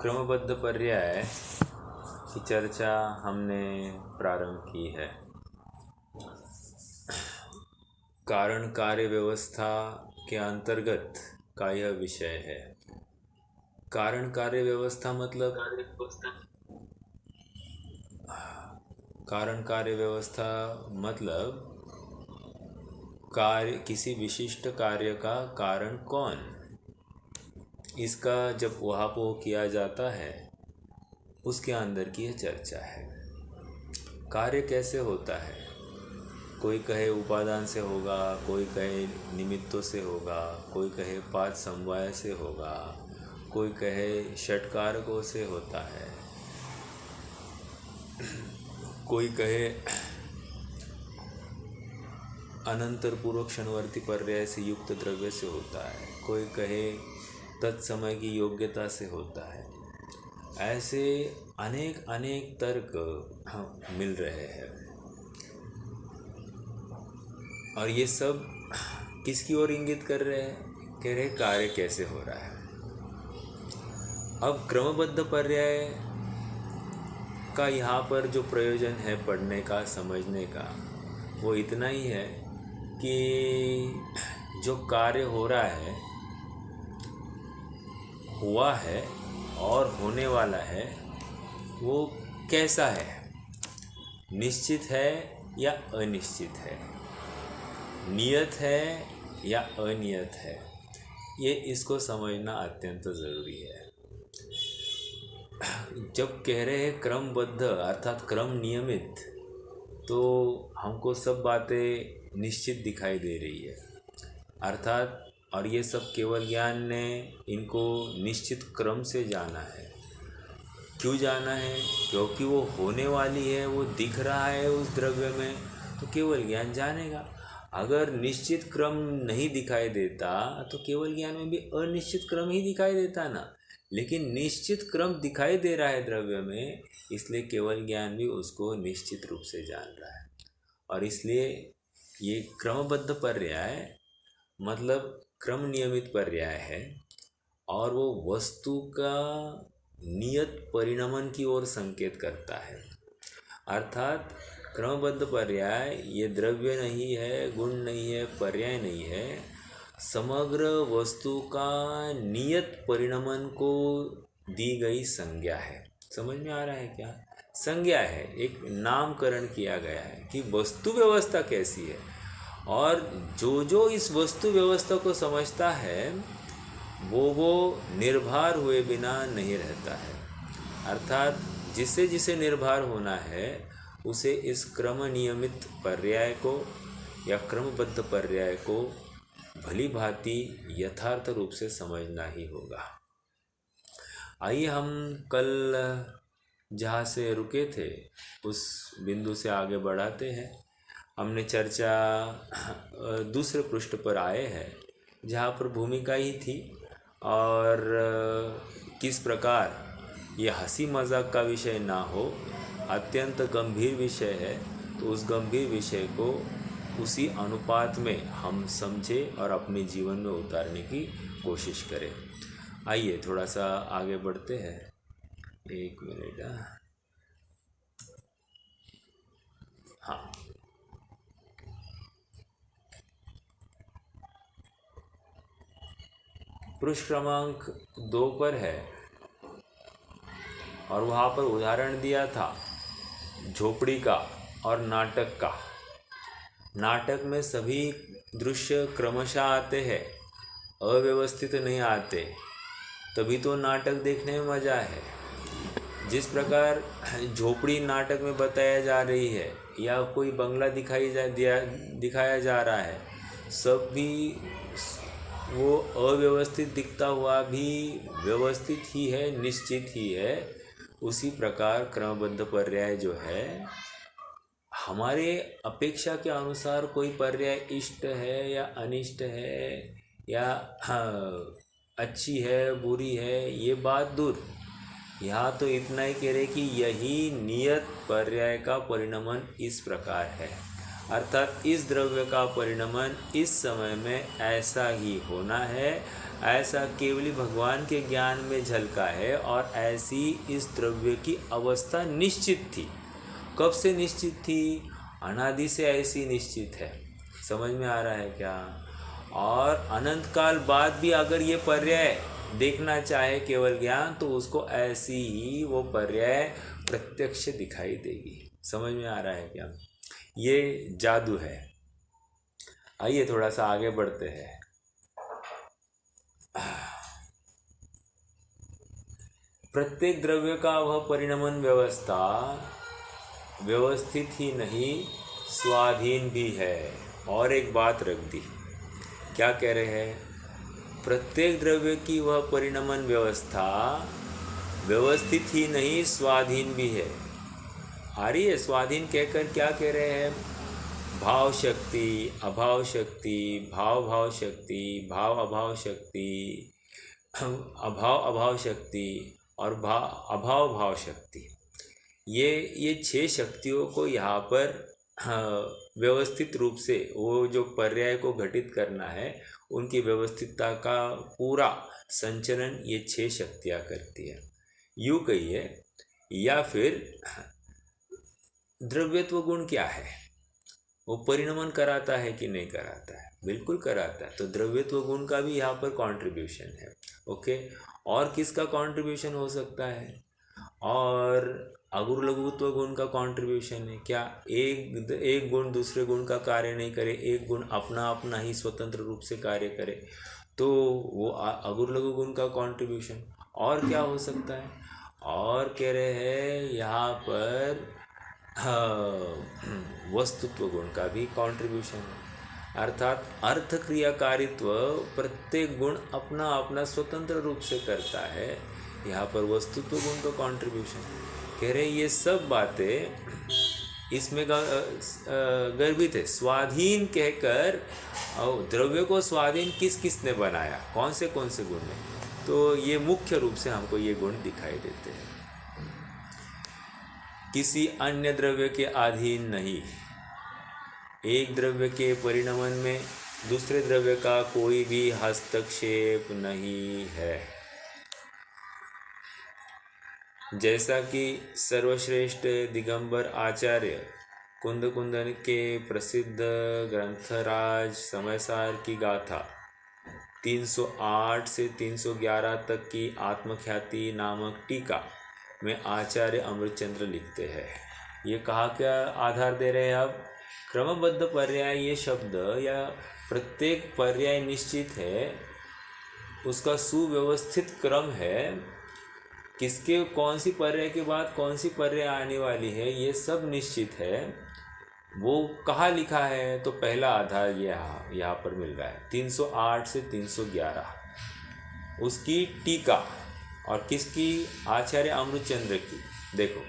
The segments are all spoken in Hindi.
क्रमबद्ध पर्याय की चर्चा हमने प्रारंभ की है। कारण कार्य व्यवस्था के अंतर्गत का यह विषय है। कारण कार्य व्यवस्था मतलब कार्य, किसी विशिष्ट कार्य का कारण कौन, इसका जब ऊहापोह किया जाता है उसके अंदर की यह चर्चा है। कार्य कैसे होता है, कोई कहे उपादान से होगा, कोई कहे निमित्तों से होगा, कोई कहे पांच समवाय से होगा, कोई कहे षटकारकों से होता है, कोई कहे अनंतर पूर्वक क्षणवर्ती पर्याय से युक्त द्रव्य से होता है, कोई कहे तत्समय की योग्यता से होता है। ऐसे अनेक अनेक तर्क मिल रहे हैं और ये सब किसकी ओर इंगित कर रहे हैं, कह रहे कार्य कैसे हो रहा है। अब क्रमबद्ध पर्याय का यहाँ पर जो प्रयोजन है पढ़ने का, समझने का, वो इतना ही है कि जो कार्य हो रहा है, हुआ है और होने वाला है, वो कैसा है, निश्चित है या अनिश्चित है, नियत है या अनियत है, ये इसको समझना अत्यंत ज़रूरी है। जब कह रहे हैं क्रमबद्ध अर्थात क्रम नियमित, तो हमको सब बातें निश्चित दिखाई दे रही है अर्थात, और ये सब केवल ज्ञान ने इनको निश्चित क्रम से जाना है। क्यों जाना है? क्योंकि वो होने वाली है, वो दिख रहा है उस द्रव्य में, तो केवल ज्ञान जानेगा। अगर निश्चित क्रम नहीं दिखाई देता तो केवल ज्ञान में भी अनिश्चित क्रम ही दिखाई देता ना। लेकिन निश्चित क्रम दिखाई दे रहा है द्रव्य में, इसलिए केवल ज्ञान भी उसको निश्चित रूप से जान रहा है। और इसलिए ये क्रमबद्ध पर्याय मतलब क्रम नियमित पर्याय है और वो वस्तु का नियत परिणमन की ओर संकेत करता है। अर्थात क्रमबद्ध पर्याय ये द्रव्य नहीं है, गुण नहीं है, पर्याय नहीं है, समग्र वस्तु का नियत परिणमन को दी गई संज्ञा है। समझ में आ रहा है क्या? संज्ञा है, एक नामकरण किया गया है कि वस्तु व्यवस्था कैसी है, और जो जो इस वस्तु व्यवस्था को समझता है वो निर्भर हुए बिना नहीं रहता है। अर्थात जिसे जिसे निर्भर होना है उसे इस क्रम नियमित पर्याय को या क्रमबद्ध पर्याय को भली भांति यथार्थ रूप से समझना ही होगा। आइए हम कल जहाँ से रुके थे उस बिंदु से आगे बढ़ाते हैं। हमने चर्चा दूसरे पृष्ठ पर आए हैं जहाँ पर भूमिका ही थी और किस प्रकार ये हंसी मजाक का विषय ना हो, अत्यंत गंभीर विषय है, तो उस गंभीर विषय को उसी अनुपात में हम समझें और अपने जीवन में उतारने की कोशिश करें। आइए थोड़ा सा आगे बढ़ते हैं। एक मिनट। हाँ, पृष्ठ क्रमांक 2 पर है और वहाँ पर उदाहरण दिया था झोपड़ी का और नाटक का। नाटक में सभी दृश्य क्रमशः आते हैं, अव्यवस्थित नहीं आते, तभी तो नाटक देखने में मज़ा है। जिस प्रकार झोपड़ी नाटक में बताया जा रही है या कोई बंगला दिखाया जा रहा है, सब भी वो अव्यवस्थित दिखता हुआ भी व्यवस्थित ही है, निश्चित ही है। उसी प्रकार क्रमबद्ध पर्याय जो है, हमारे अपेक्षा के अनुसार कोई पर्याय इष्ट है या अनिष्ट है या अच्छी है बुरी है, ये बात दूर। यहाँ तो इतना ही कह रहे कि यही नियत पर्याय का परिणमन इस प्रकार है। अर्थात इस द्रव्य का परिणमन इस समय में ऐसा ही होना है, ऐसा केवली भगवान के ज्ञान में झलका है और ऐसी इस द्रव्य की अवस्था निश्चित थी। कब से निश्चित थी? अनादि से ऐसी निश्चित है। समझ में आ रहा है क्या? और अनंत काल बाद भी अगर ये पर्याय देखना चाहे केवल ज्ञान, तो उसको ऐसी ही वो पर्याय प्रत्यक्ष दिखाई देगी। समझ में आ रहा है क्या? ये जादू है। आइए थोड़ा सा आगे बढ़ते हैं। प्रत्येक द्रव्य का वह परिणमन व्यवस्था व्यवस्थित ही नहीं, स्वाधीन भी है। और एक बात रख दी, क्या कह रहे हैं? प्रत्येक द्रव्य की वह परिणमन व्यवस्था व्यवस्थित ही नहीं, स्वाधीन भी है। आ रही है? स्वाधीन कहकर क्या कह रहे हैं? भाव शक्ति, अभाव शक्ति, भाव भाव शक्ति, भाव अभाव शक्ति, अभाव अभाव शक्ति और अभाव भाव शक्ति, ये 6 शक्तियों को यहाँ पर व्यवस्थित रूप से वो जो पर्याय को घटित करना है, उनकी व्यवस्थितता का पूरा संचलन ये 6 शक्तियाँ करती है, यूँ कहिए। या फिर द्रव्यत्व गुण क्या है? वो परिणमन कराता है कि नहीं कराता है? बिल्कुल कराता है। तो द्रव्यत्व गुण का भी यहाँ पर कंट्रीब्यूशन है। ओके, और किसका कंट्रीब्यूशन हो सकता है? और अगुर लघुत्व गुण का कंट्रीब्यूशन है। क्या एक गुण दूसरे गुण का कार्य नहीं करे, एक गुण अपना अपना ही स्वतंत्र रूप से कार्य करे, तो वो अगुर लघु गुण का कंट्रीब्यूशन। और क्या हो सकता है? और कह रहे हैं यहाँ पर वस्तुत्व गुण का भी कंट्रीब्यूशन है। अर्थात अर्थ क्रियाकारित्व प्रत्येक गुण अपना अपना स्वतंत्र रूप से करता है। यहाँ पर वस्तुत्व गुण का कंट्रीब्यूशन कह रहे हैं। ये सब बातें इसमें गर्भित है। स्वाधीन कहकर द्रव्य को स्वाधीन किस किस ने बनाया, कौन से गुण ने? तो ये मुख्य रूप से हमको ये गुण दिखाई देते हैं। किसी अन्य द्रव्य के अधीन नहीं। एक द्रव्य के परिणमन में दूसरे द्रव्य का कोई भी हस्तक्षेप नहीं है। जैसा कि सर्वश्रेष्ठ दिगंबर आचार्य कुंदकुंदन के प्रसिद्ध ग्रंथराज समयसार की गाथा 308 से 311 तक की आत्मख्याति नामक टीका में आचार्य अमृतचंद्र लिखते हैं। ये कहा क्या आधार दे रहे हैं? अब क्रमबद्ध पर्याय ये शब्द या प्रत्येक पर्याय निश्चित है, उसका सुव्यवस्थित क्रम है, किसके कौन सी पर्याय के बाद कौन सी पर्याय आने वाली है, ये सब निश्चित है। वो कहाँ लिखा है? तो पहला आधार यहाँ पर मिल रहा है 308 से 311 उसकी टीका। और किसकी? आचार्य अमृतचंद्र की। देखो,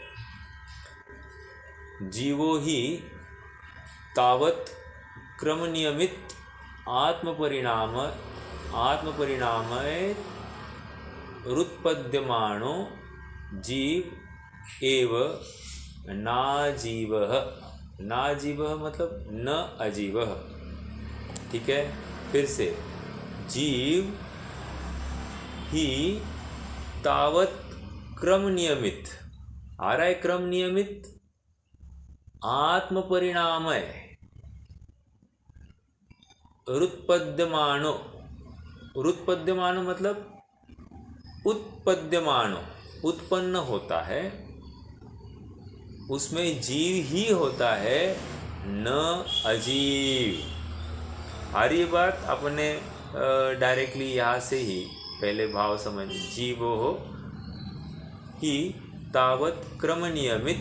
जीवो ही तावत क्रम नियमित आत्मपरिणाम रुत्पद्यमानो जीव एव नाजीवः। नाजीवः मतलब न अजीवः। ठीक है, फिर से, जीव ही तावत क्रम नियमित, आ रहा है क्रम नियमित, आत्मपरिणामय रुत्पद्यमानो। रुत्पद्यमानो मतलब उत्पद्यमानो, उत्पन्न होता है, उसमें जीव ही होता है, न अजीव। आ रही बात? अपने डायरेक्टली यहाँ से ही पहले भाव समझ। जीवो ही तावत क्रम नियमित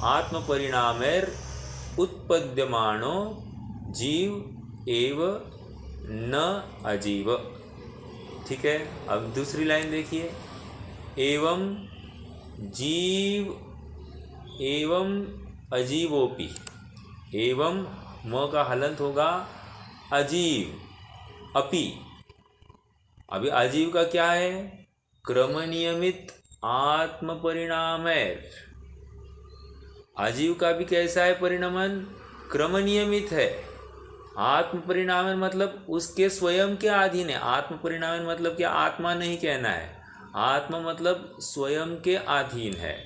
आत्मपरिणामेर उत्पद्यमानो जीव एव न अजीव। ठीक है, अब दूसरी लाइन देखिए, एवं जीव एवं अजीवोपि। एवं म का हलंत होगा अजीव, अपि। अभी अजीव का क्या है? क्रम नियमित आत्मपरिणामेर। अजीव का भी कैसा है परिणमन? क्रम नियमित है। आत्म परिणामन मतलब उसके स्वयं के अधीन है। आत्म परिणामन मतलब क्या? आत्मा नहीं कहना है, आत्मा मतलब स्वयं के अधीन है।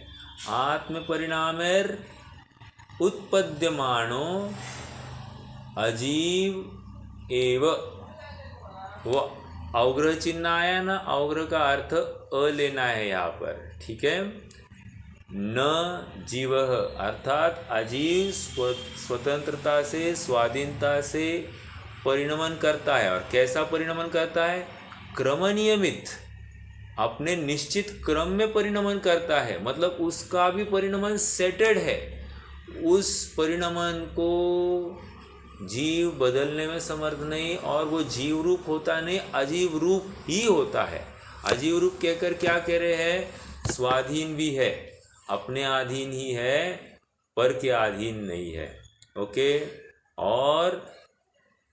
आत्म परिणामेर उत्पद्यमानो अजीव एव। वो अवग्रह चिन्ह आया ना, अवग्रह का अर्थ अ लेना है यहाँ पर, ठीक है। न जीव अर्थात अजीव स्वतंत्रता से, स्वाधीनता से परिणमन करता है। और कैसा परिणमन करता है? क्रम नियमित, अपने निश्चित क्रम में परिणमन करता है। मतलब उसका भी परिणमन सेटेड है। उस परिणमन को जीव बदलने में समर्थ नहीं, और वो जीव रूप होता नहीं, अजीव रूप ही होता है। अजीव रूप कहकर क्या कह रहे हैं? स्वाधीन भी है, अपने अधीन ही है, पर के अधीन नहीं है। ओके। और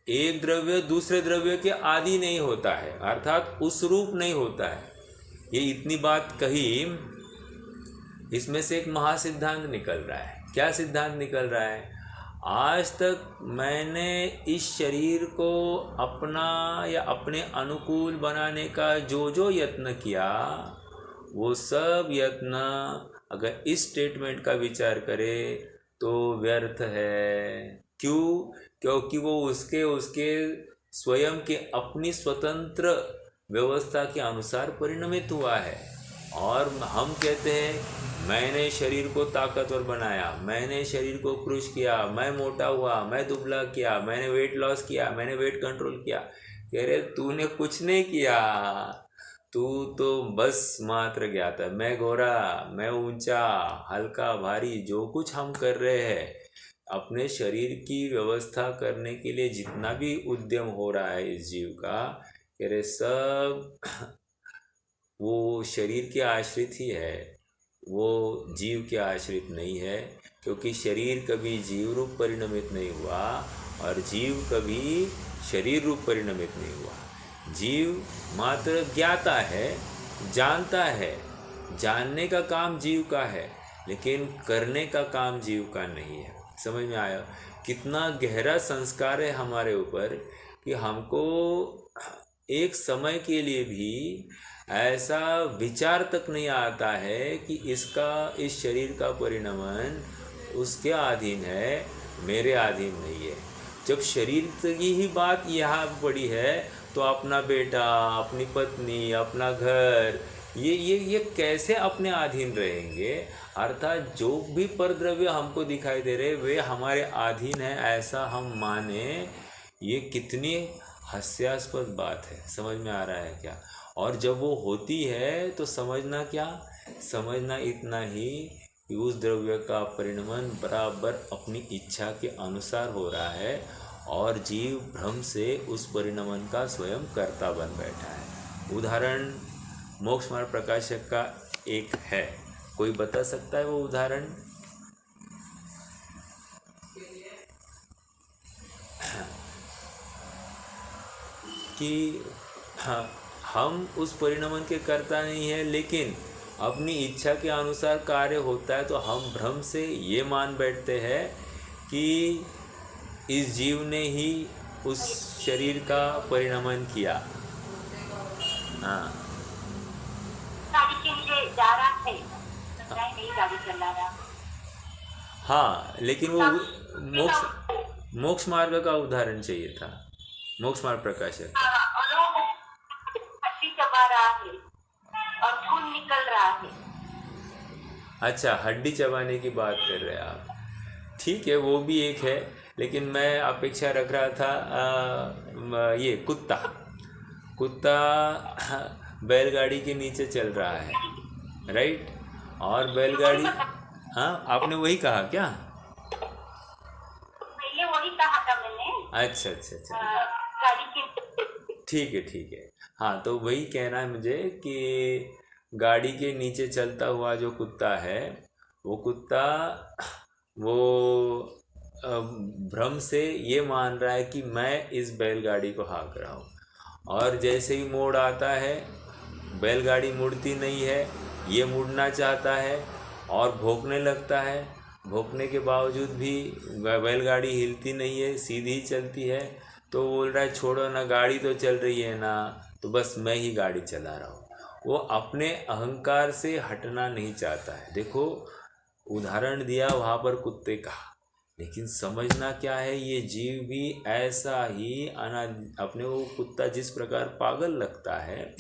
एक द्रव्य दूसरे द्रव्य के आदि नहीं होता है, अर्थात उस रूप नहीं होता है। ये इतनी बात कही, इसमें से एक महासिद्धांत निकल रहा है। क्या सिद्धांत निकल रहा है? आज तक मैंने इस शरीर को अपना या अपने अनुकूल बनाने का जो जो यत्न किया, वो सब यत्न अगर इस स्टेटमेंट का विचार करें तो व्यर्थ है। क्यों? क्योंकि वो उसके उसके स्वयं के अपनी स्वतंत्र व्यवस्था के अनुसार परिणमित हुआ है। और हम कहते हैं मैंने शरीर को ताकतवर बनाया, मैंने शरीर को कृश किया, मैं मोटा हुआ, मैं दुबला किया, मैंने वेट लॉस किया, मैंने वेट कंट्रोल किया। कह रहे तूने कुछ नहीं किया, तू तो बस मात्र ज्ञाता। मैं गोरा, मैं ऊंचा, हल्का, भारी, जो कुछ हम कर रहे हैं अपने शरीर की व्यवस्था करने के लिए, जितना भी उद्यम हो रहा है इस जीव का, कह रहे सब वो शरीर के आश्रित ही है, वो जीव के आश्रित नहीं है। क्योंकि शरीर कभी जीव रूप परिणमित नहीं हुआ और जीव कभी शरीर रूप परिणमित नहीं हुआ। जीव मात्र ज्ञाता है, जानता है, जानने का काम जीव का है, लेकिन करने का काम जीव का नहीं है। समझ में आया? कितना गहरा संस्कार है हमारे ऊपर कि हमको एक समय के लिए भी ऐसा विचार तक नहीं आता है कि इस शरीर का परिणमन उसके अधीन है, मेरे अधीन नहीं है। जब शरीर की ही बात यहाँ पड़ी है तो अपना बेटा, अपनी पत्नी, अपना घर, ये कैसे अपने अधीन रहेंगे? अर्थात जो भी परद्रव्य हमको दिखाई दे रहे वे हमारे अधीन है, ऐसा हम माने। ये कितनी हास्यास्पद बात है। समझ में आ रहा है क्या? और जब वो होती है तो समझना क्या? समझना इतना ही कि उस द्रव्य का परिणमन बराबर अपनी इच्छा के अनुसार हो रहा है और जीव भ्रम से उस परिणमन का स्वयं कर्ता बन बैठा है। उदाहरण मोक्ष मार्ग प्रकाशक का एक है, कोई बता सकता है वो उदाहरण? कि हाँ, हम उस परिणमन के कर्ता नहीं है, लेकिन अपनी इच्छा के अनुसार कार्य होता है, तो हम भ्रम से ये मान बैठते हैं कि इस जीव ने ही उस शरीर का परिणमन किया। हाँ, गाड़ी के लिए जा रहा है, नहीं गाड़ी चला रहा। हाँ, लेकिन वो मोक्ष मार्ग का उदाहरण चाहिए था, मोक्ष मार्ग प्रकाशक। और वो हड्डी चबा रहा है और खून निकल रहा है। अच्छा, हड्डी चबाने की बात कर रहे हैं आप। ठीक है, वो भी एक है, लेकिन मैं अपेक्षा रख रहा था ये कुत्ता बैलगाड़ी के नीचे चल रहा है, राइट? और बैलगाड़ी, हाँ, आपने वही कहा क्या? ये वही कहा था मैंने। अच्छा अच्छा अच्छा, गाड़ी के, ठीक है। हाँ, तो वही कहना है मुझे कि गाड़ी के नीचे चलता हुआ जो कुत्ता है, वो कुत्ता वो भ्रम से ये मान रहा है कि मैं इस बैलगाड़ी को हाँक रहा हूँ, और जैसे ही मोड़ आता है बैलगाड़ी मुड़ती नहीं है, ये मुड़ना चाहता है और भौंकने लगता है, भोंकने के बावजूद भी बैलगाड़ी हिलती नहीं है, सीधी चलती है। तो बोल रहा है छोड़ो ना, गाड़ी तो चल रही है ना, तो बस मैं ही गाड़ी चला रहा हूँ। वो अपने अहंकार से हटना नहीं चाहता है। देखो, उदाहरण दिया वहाँ पर कुत्ते का, लेकिन समझना क्या है, ये जीव भी ऐसा ही अपने को कुत्ता जिस प्रकार पागल लगता है,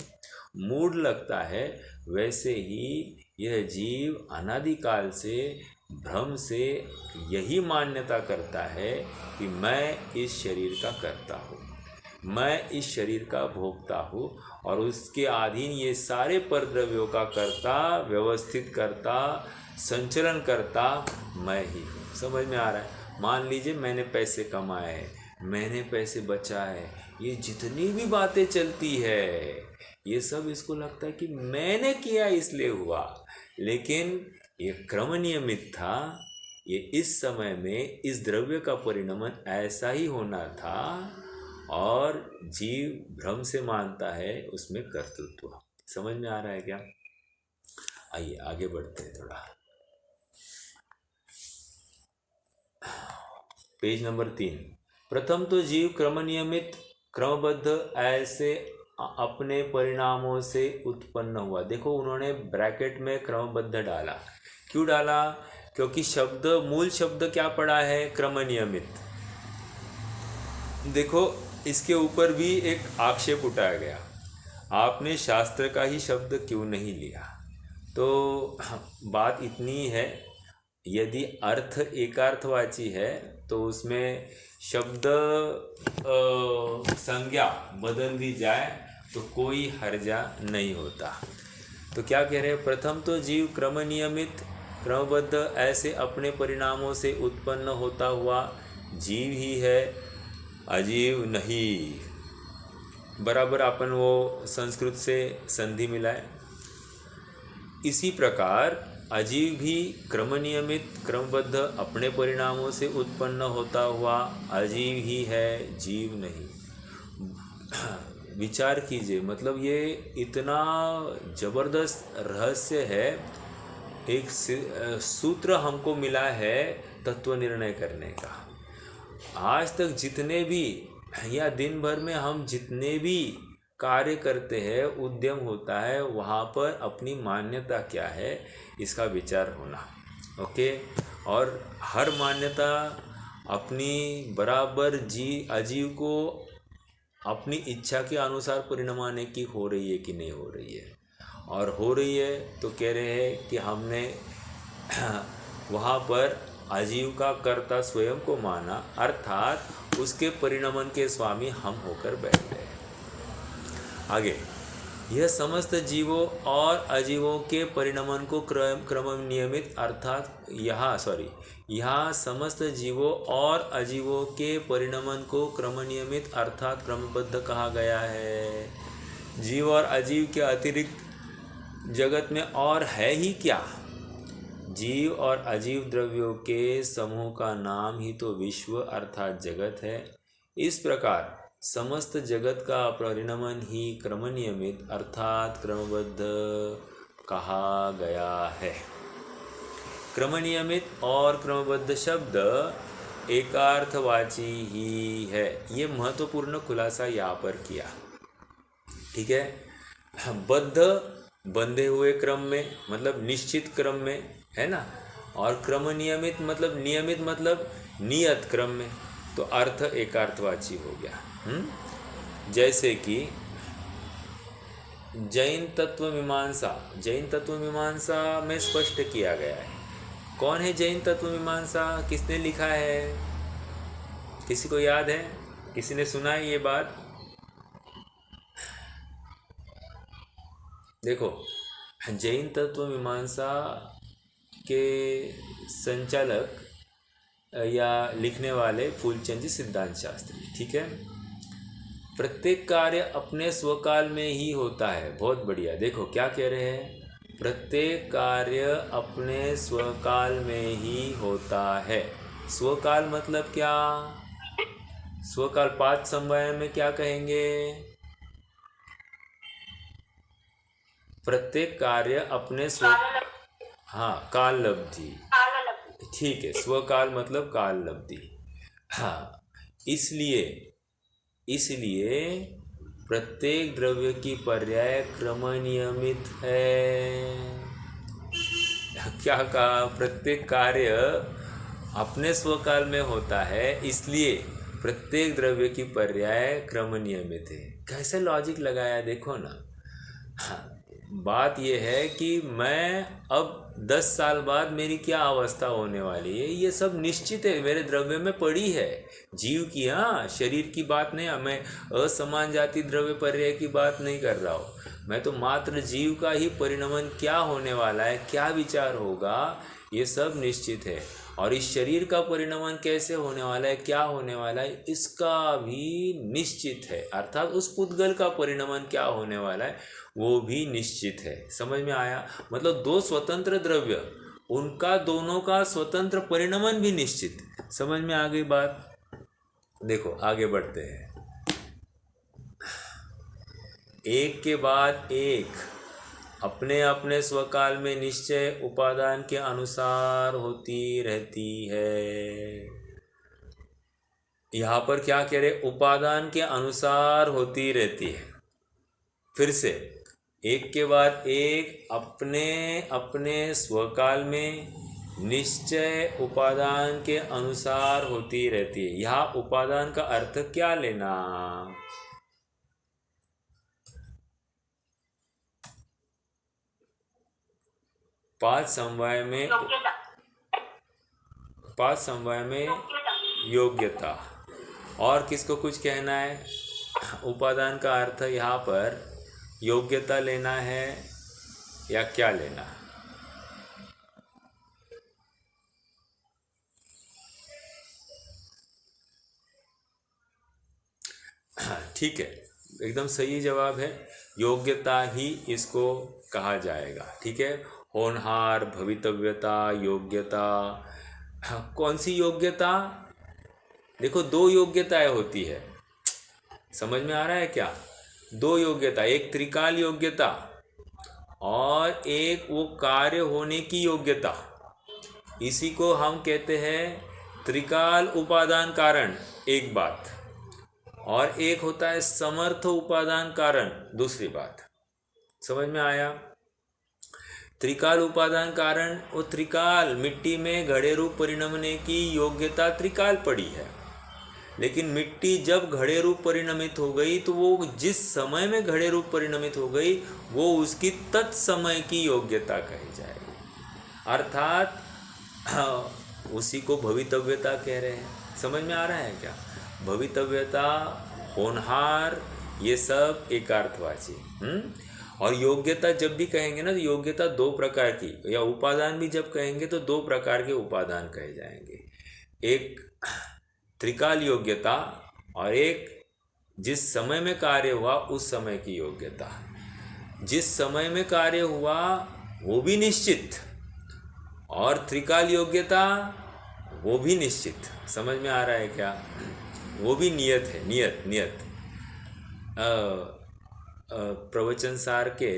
मूड लगता है, वैसे ही यह जीव अनादिकाल से भ्रम से यही मान्यता करता है कि मैं इस शरीर का करता हूँ, मैं इस शरीर का भोगता हूँ, और उसके अधीन ये सारे परद्रव्यों का करता, व्यवस्थित करता, संचलन करता मैं ही हूँ। समझ में आ रहा है? मान लीजिए मैंने पैसे कमाए, मैंने पैसे बचाए, ये जितनी भी बातें चलती है, ये सब इसको लगता है कि मैंने किया इसलिए हुआ। लेकिन ये क्रम नियमित था, ये इस समय में इस द्रव्य का परिणमन ऐसा ही होना था, और जीव भ्रम से मानता है उसमें कर्तृत्व। समझ में आ रहा है क्या? आइए आगे बढ़ते हैं थोड़ा। Page number 3। प्रथम तो जीव क्रम नियमित क्रमबद्ध ऐसे अपने परिणामों से उत्पन्न हुआ। देखो, उन्होंने ब्रैकेट में क्रमबद्ध डाला। क्यों डाला? क्योंकि शब्द, मूल शब्द क्या पड़ा है? क्रम नियमित। देखो, इसके ऊपर भी एक आक्षेप उठाया गया, आपने शास्त्र का ही शब्द क्यों नहीं लिया? तो बात इतनी है, यदि अर्थ एकार्थवाची है तो उसमें शब्द संज्ञा बदल दी जाए तो कोई हर्जा नहीं होता। तो क्या कह रहे हैं? प्रथम तो जीव क्रम नियमित क्रमबद्ध ऐसे अपने परिणामों से उत्पन्न होता हुआ जीव ही है, अजीव नहीं। बराबर अपन वो संस्कृत से संधि मिलाए। इसी प्रकार अजीव भी क्रम नियमित क्रमबद्ध अपने परिणामों से उत्पन्न होता हुआ अजीव ही है, जीव नहीं। विचार कीजिए, मतलब ये इतना जबरदस्त रहस्य है। एक सूत्र हमको मिला है तत्व निर्णय करने का। आज तक जितने भी, या दिन भर में हम जितने भी कार्य करते हैं, उद्यम होता है, वहाँ पर अपनी मान्यता क्या है इसका विचार होना। ओके। और हर मान्यता अपनी बराबर अजीव को अपनी इच्छा के अनुसार परिणमाने की हो रही है कि नहीं हो रही है। और हो रही है तो कह रहे हैं कि हमने वहाँ पर अजीव का कर्ता स्वयं को माना, अर्थात उसके परिणमन के स्वामी हम होकर बैठ गए। आगे, यह समस्त जीवों और अजीवों के परिणमन को क्रम नियमित अर्थात यहाँ समस्त जीवों और अजीवों के परिणमन को क्रम नियमित अर्थात क्रमबद्ध कहा गया है। जीव और अजीव के अतिरिक्त जगत में और है ही क्या? जीव और अजीव द्रव्यों के समूह का नाम ही तो विश्व अर्थात जगत है। इस प्रकार समस्त जगत का परिणमन ही क्रम नियमित अर्थात क्रमबद्ध कहा गया है। क्रम नियमित और क्रमबद्ध शब्द एकार्थवाची ही है। ये महत्वपूर्ण खुलासा यहाँ पर किया। ठीक है। बद्ध, बंधे हुए क्रम में, मतलब निश्चित क्रम में, है ना। और क्रम नियमित मतलब नियत क्रम में। तो अर्थ एकार्थवाची हो गया। जैसे कि जैन तत्व मीमांसा में स्पष्ट किया गया है। कौन है जैन तत्व मीमांसा? किसने लिखा है? किसी को याद है? किसी ने सुना है ये बात? देखो, जैन तत्व मीमांसा के संचालक या लिखने वाले फूलचंद जी सिद्धांत शास्त्री। ठीक है। प्रत्येक कार्य अपने स्वकाल में ही होता है। बहुत बढ़िया। देखो क्या कह रहे हैं? प्रत्येक कार्य अपने स्वकाल में ही होता है। स्वकाल मतलब क्या? स्वकाल पाठ समवाय में क्या कहेंगे? प्रत्येक कार्य अपने हाँ, काल लब्धि। ठीक है, स्वकाल मतलब काल लब्धि। हाँ, इसलिए इसलिए प्रत्येक द्रव्य की पर्याय क्रम नियमित है। क्या कहा? प्रत्येक कार्य अपने स्वकाल में होता है, इसलिए प्रत्येक द्रव्य की पर्याय क्रम नियमित है। कैसे लॉजिक लगाया देखो ना। हाँ, बात यह है कि मैं अब 10 साल बाद मेरी क्या अवस्था होने वाली है, ये सब निश्चित है, मेरे द्रव्य में पड़ी है। जीव की, हाँ, शरीर की बात नहीं, मैं असमान जाति द्रव्य पर्याय की बात नहीं कर रहा हूँ। मैं तो मात्र जीव का ही परिणमन क्या होने वाला है, क्या विचार होगा, ये सब निश्चित है। और इस शरीर का परिणमन कैसे होने वाला है, क्या होने वाला है, इसका भी निश्चित है। अर्थात उस पुद्गल का परिणमन क्या होने वाला है वो भी निश्चित है। समझ में आया? मतलब दो स्वतंत्र द्रव्य, उनका दोनों का स्वतंत्र परिणमन भी निश्चित। समझ में आ गई बात? देखो आगे बढ़ते हैं। एक के बाद एक अपने अपने स्वकाल में निश्चय उपादान के अनुसार होती रहती है। यहाँ पर क्या कह रहे? उपादान के अनुसार होती रहती है। फिर से, एक के बाद एक अपने अपने स्वकाल में निश्चय उपादान के अनुसार होती रहती है। यहाँ उपादान का अर्थ क्या लेना? पांच समवाय में योग्यता। और किसको कुछ कहना है? उपादान का अर्थ यहाँ पर योग्यता लेना है या क्या लेना? ठीक है, एकदम सही जवाब है। योग्यता ही इसको कहा जाएगा। ठीक है, होनहार, भवितव्यता, योग्यता। कौन सी योग्यता? देखो, दो योग्यताएं होती है। समझ में आ रहा है क्या? दो योग्यता, एक त्रिकाल योग्यता और एक वो कार्य होने की योग्यता। इसी को हम कहते हैं त्रिकाल उपादान कारण, एक बात, और एक होता है समर्थ उपादान कारण, दूसरी बात। समझ में आया? त्रिकाल उपादान कारण, वो त्रिकाल मिट्टी में घड़े रूप परिणमने की योग्यता त्रिकाल पड़ी है। लेकिन मिट्टी जब घड़े रूप परिणमित हो गई तो वो जिस समय में घड़े रूप परिणमित हो गई वो उसकी तत्समय की योग्यता कही जाएगी। अर्थात उसी को भवितव्यता कह रहे हैं। समझ में आ रहा है क्या? भवितव्यता, होनहार, ये सब एकार्थवाची। और योग्यता जब भी कहेंगे ना तो योग्यता दो प्रकार की, या उपादान भी जब कहेंगे तो दो प्रकार के उपादान कहे जाएंगे। एक त्रिकाल योग्यता और एक जिस समय में कार्य हुआ उस समय की योग्यता। जिस समय में कार्य हुआ वो भी निश्चित, और त्रिकाल योग्यता वो भी निश्चित। समझ में आ रहा है क्या? वो भी नियत है, नियत। प्रवचन सार के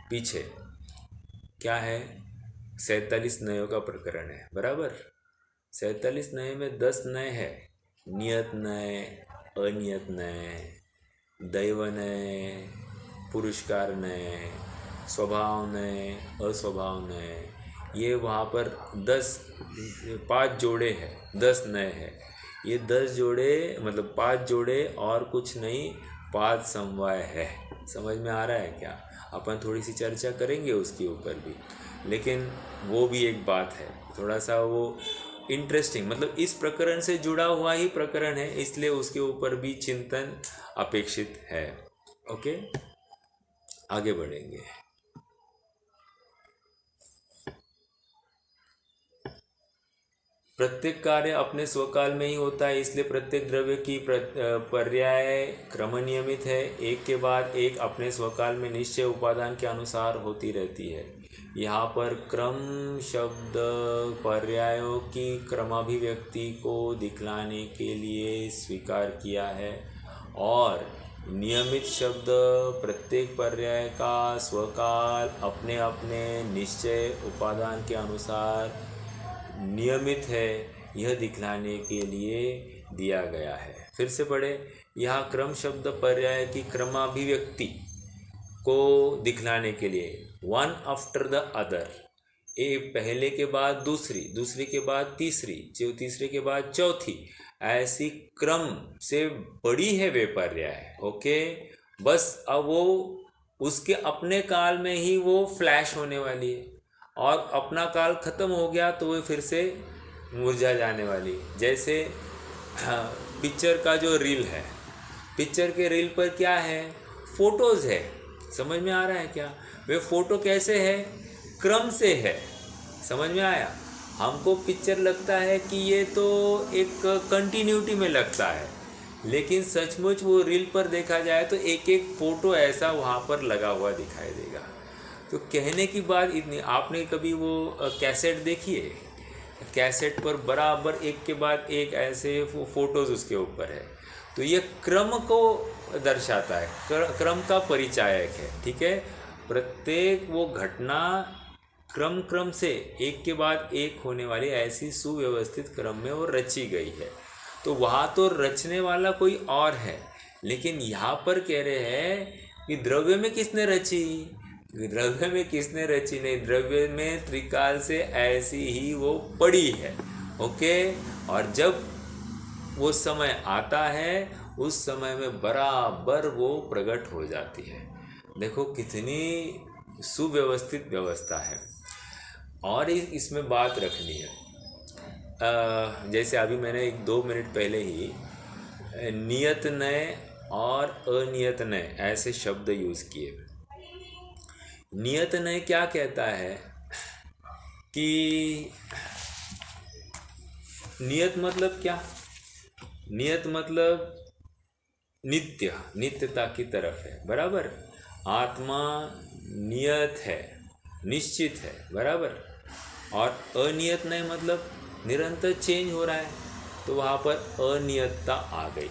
पीछे क्या है? 47 नयों का प्रकरण है, बराबर। 47 नय में 10 नय है। नियत नय, अनियत नय, दैव नय, पुरस्कार नय, स्वभाव नय, अस्वभाव नय। ये वहाँ पर 5 जोड़े हैं, 10 नय है। ये 10 जोड़े मतलब 5 जोड़े और कुछ नहीं, 5 समवाय है। समझ में आ रहा है क्या? अपन थोड़ी सी चर्चा करेंगे उसके ऊपर भी, लेकिन वो भी एक बात है, थोड़ा सा वो इंटरेस्टिंग, मतलब इस प्रकरण से जुड़ा हुआ ही प्रकरण है, इसलिए उसके ऊपर भी चिंतन अपेक्षित है। ओके, आगे बढ़ेंगे। प्रत्येक कार्य अपने स्वकाल में ही होता है, इसलिए प्रत्येक द्रव्य की पर्याय क्रम नियमित है। एक के बाद एक अपने स्वकाल में निश्चय उपादान के अनुसार होती रहती है। यहाँ पर क्रम शब्द पर्यायों की क्रमाभिव्यक्ति को दिखलाने के लिए स्वीकार किया है, और नियमित शब्द प्रत्येक पर्याय का स्वकाल अपने अपने निश्चय उपादान के अनुसार नियमित है, यह दिखलाने के लिए दिया गया है। फिर से पढ़े। यहाँ क्रम शब्द पर्याय की क्रमाभिव्यक्ति को दिखलाने के लिए वन आफ्टर द अदर, एक पहले के बाद दूसरी, दूसरी के बाद तीसरी, तीसरे के बाद चौथी, ऐसी क्रम से बड़ी है वे पर्याय। ओके, बस अब वो उसके अपने काल में ही वो फ्लैश होने वाली है और अपना काल खत्म हो गया तो वो फिर से मुरझा जाने वाली है। जैसे पिक्चर का जो रील है, पिक्चर के रील पर क्या है, फोटोज़ है। समझ में आ रहा है क्या? वे फोटो कैसे है, क्रम से है। समझ में आया? हमको पिक्चर लगता है कि ये तो एक कंटिन्यूटी में लगता है, लेकिन सचमुच वो रील पर देखा जाए तो एक एक फ़ोटो ऐसा वहाँ पर लगा हुआ दिखाई देगा। तो कहने की बात इतनी, आपने कभी वो कैसेट देखी है? कैसेट पर बराबर एक के बाद एक ऐसे फ़ोटोज़ उसके ऊपर है, तो ये क्रम को दर्शाता है, क्रम का परिचायक है। ठीक है, प्रत्येक वो घटना क्रम से एक के बाद एक होने वाली ऐसी सुव्यवस्थित क्रम में वो रची गई है। तो वहाँ तो रचने वाला कोई और है, लेकिन यहाँ पर कह रहे हैं कि द्रव्य में किसने रची, द्रव्य में किसने रची नहीं, द्रव्य में त्रिकाल से ऐसी ही वो पड़ी है। ओके, और जब वो समय आता है उस समय में बराबर वो प्रकट हो जाती है। देखो कितनी सुव्यवस्थित व्यवस्था है। और इसमें बात रखनी है, जैसे अभी मैंने 1-2 मिनट पहले ही नियत नय और अनियत नय ऐसे शब्द यूज़ किए। नियत नय क्या कहता है कि नियत मतलब क्या, नियत मतलब नित्य, नित्यता की तरफ है, बराबर। आत्मा नियत है, निश्चित है, बराबर। और अनियत नहीं मतलब निरंतर चेंज हो रहा है, तो वहाँ पर अनियतता आ गई।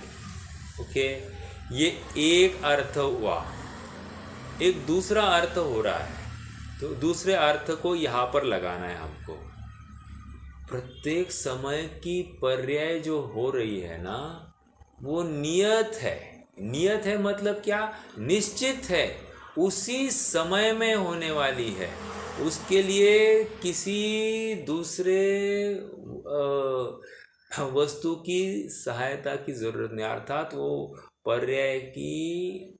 ओके, ये एक अर्थ हुआ, एक दूसरा अर्थ हो रहा है, तो दूसरे अर्थ को यहाँ पर लगाना है हमको। प्रत्येक समय की पर्याय जो हो रही है ना, वो नियत है। नियत है मतलब क्या, निश्चित है, उसी समय में होने वाली है, उसके लिए किसी दूसरे वस्तु की सहायता की जरूरत नहीं। अर्थात वो पर्याय की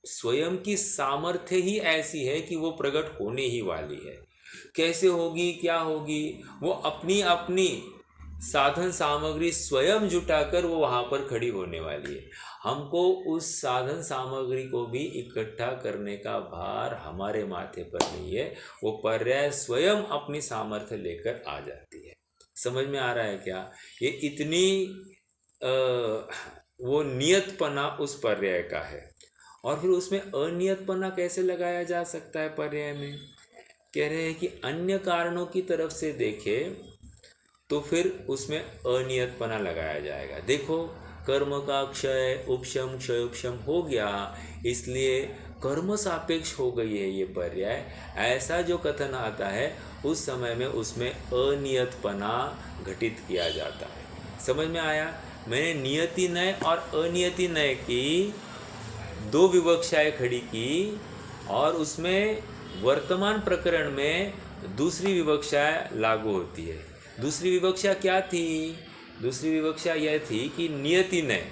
स्वयं की सामर्थ्य ही ऐसी है कि वो प्रकट होने ही वाली है। कैसे होगी, क्या होगी, वो अपनी अपनी साधन सामग्री स्वयं जुटाकर वो वहाँ पर खड़ी होने वाली है। हमको उस साधन सामग्री को भी इकट्ठा करने का भार हमारे माथे पर नहीं है, वो पर्याय स्वयं अपनी सामर्थ्य लेकर आ जाती है। समझ में आ रहा है क्या? ये इतनी वो नियतपना उस पर्याय का है। और फिर उसमें अनियतपना कैसे लगाया जा सकता है पर्याय में? कह रहे हैं कि अन्य कारणों की तरफ से देखें तो फिर उसमें अनियतपना लगाया जाएगा। देखो, कर्म का क्षय उपशम, क्षय उपशम हो गया, इसलिए कर्म सापेक्ष हो गई है ये पर्याय, ऐसा जो कथन आता है उस समय में उसमें अनियतपना घटित किया जाता है। समझ में आया? मैंने नियति नय और अनियति नय की 2 विवक्षाएं खड़ी की, और उसमें वर्तमान प्रकरण में दूसरी विवक्षा लागू होती है। दूसरी विवक्षा क्या थी? दूसरी विवक्षा यह थी कि नियति नय,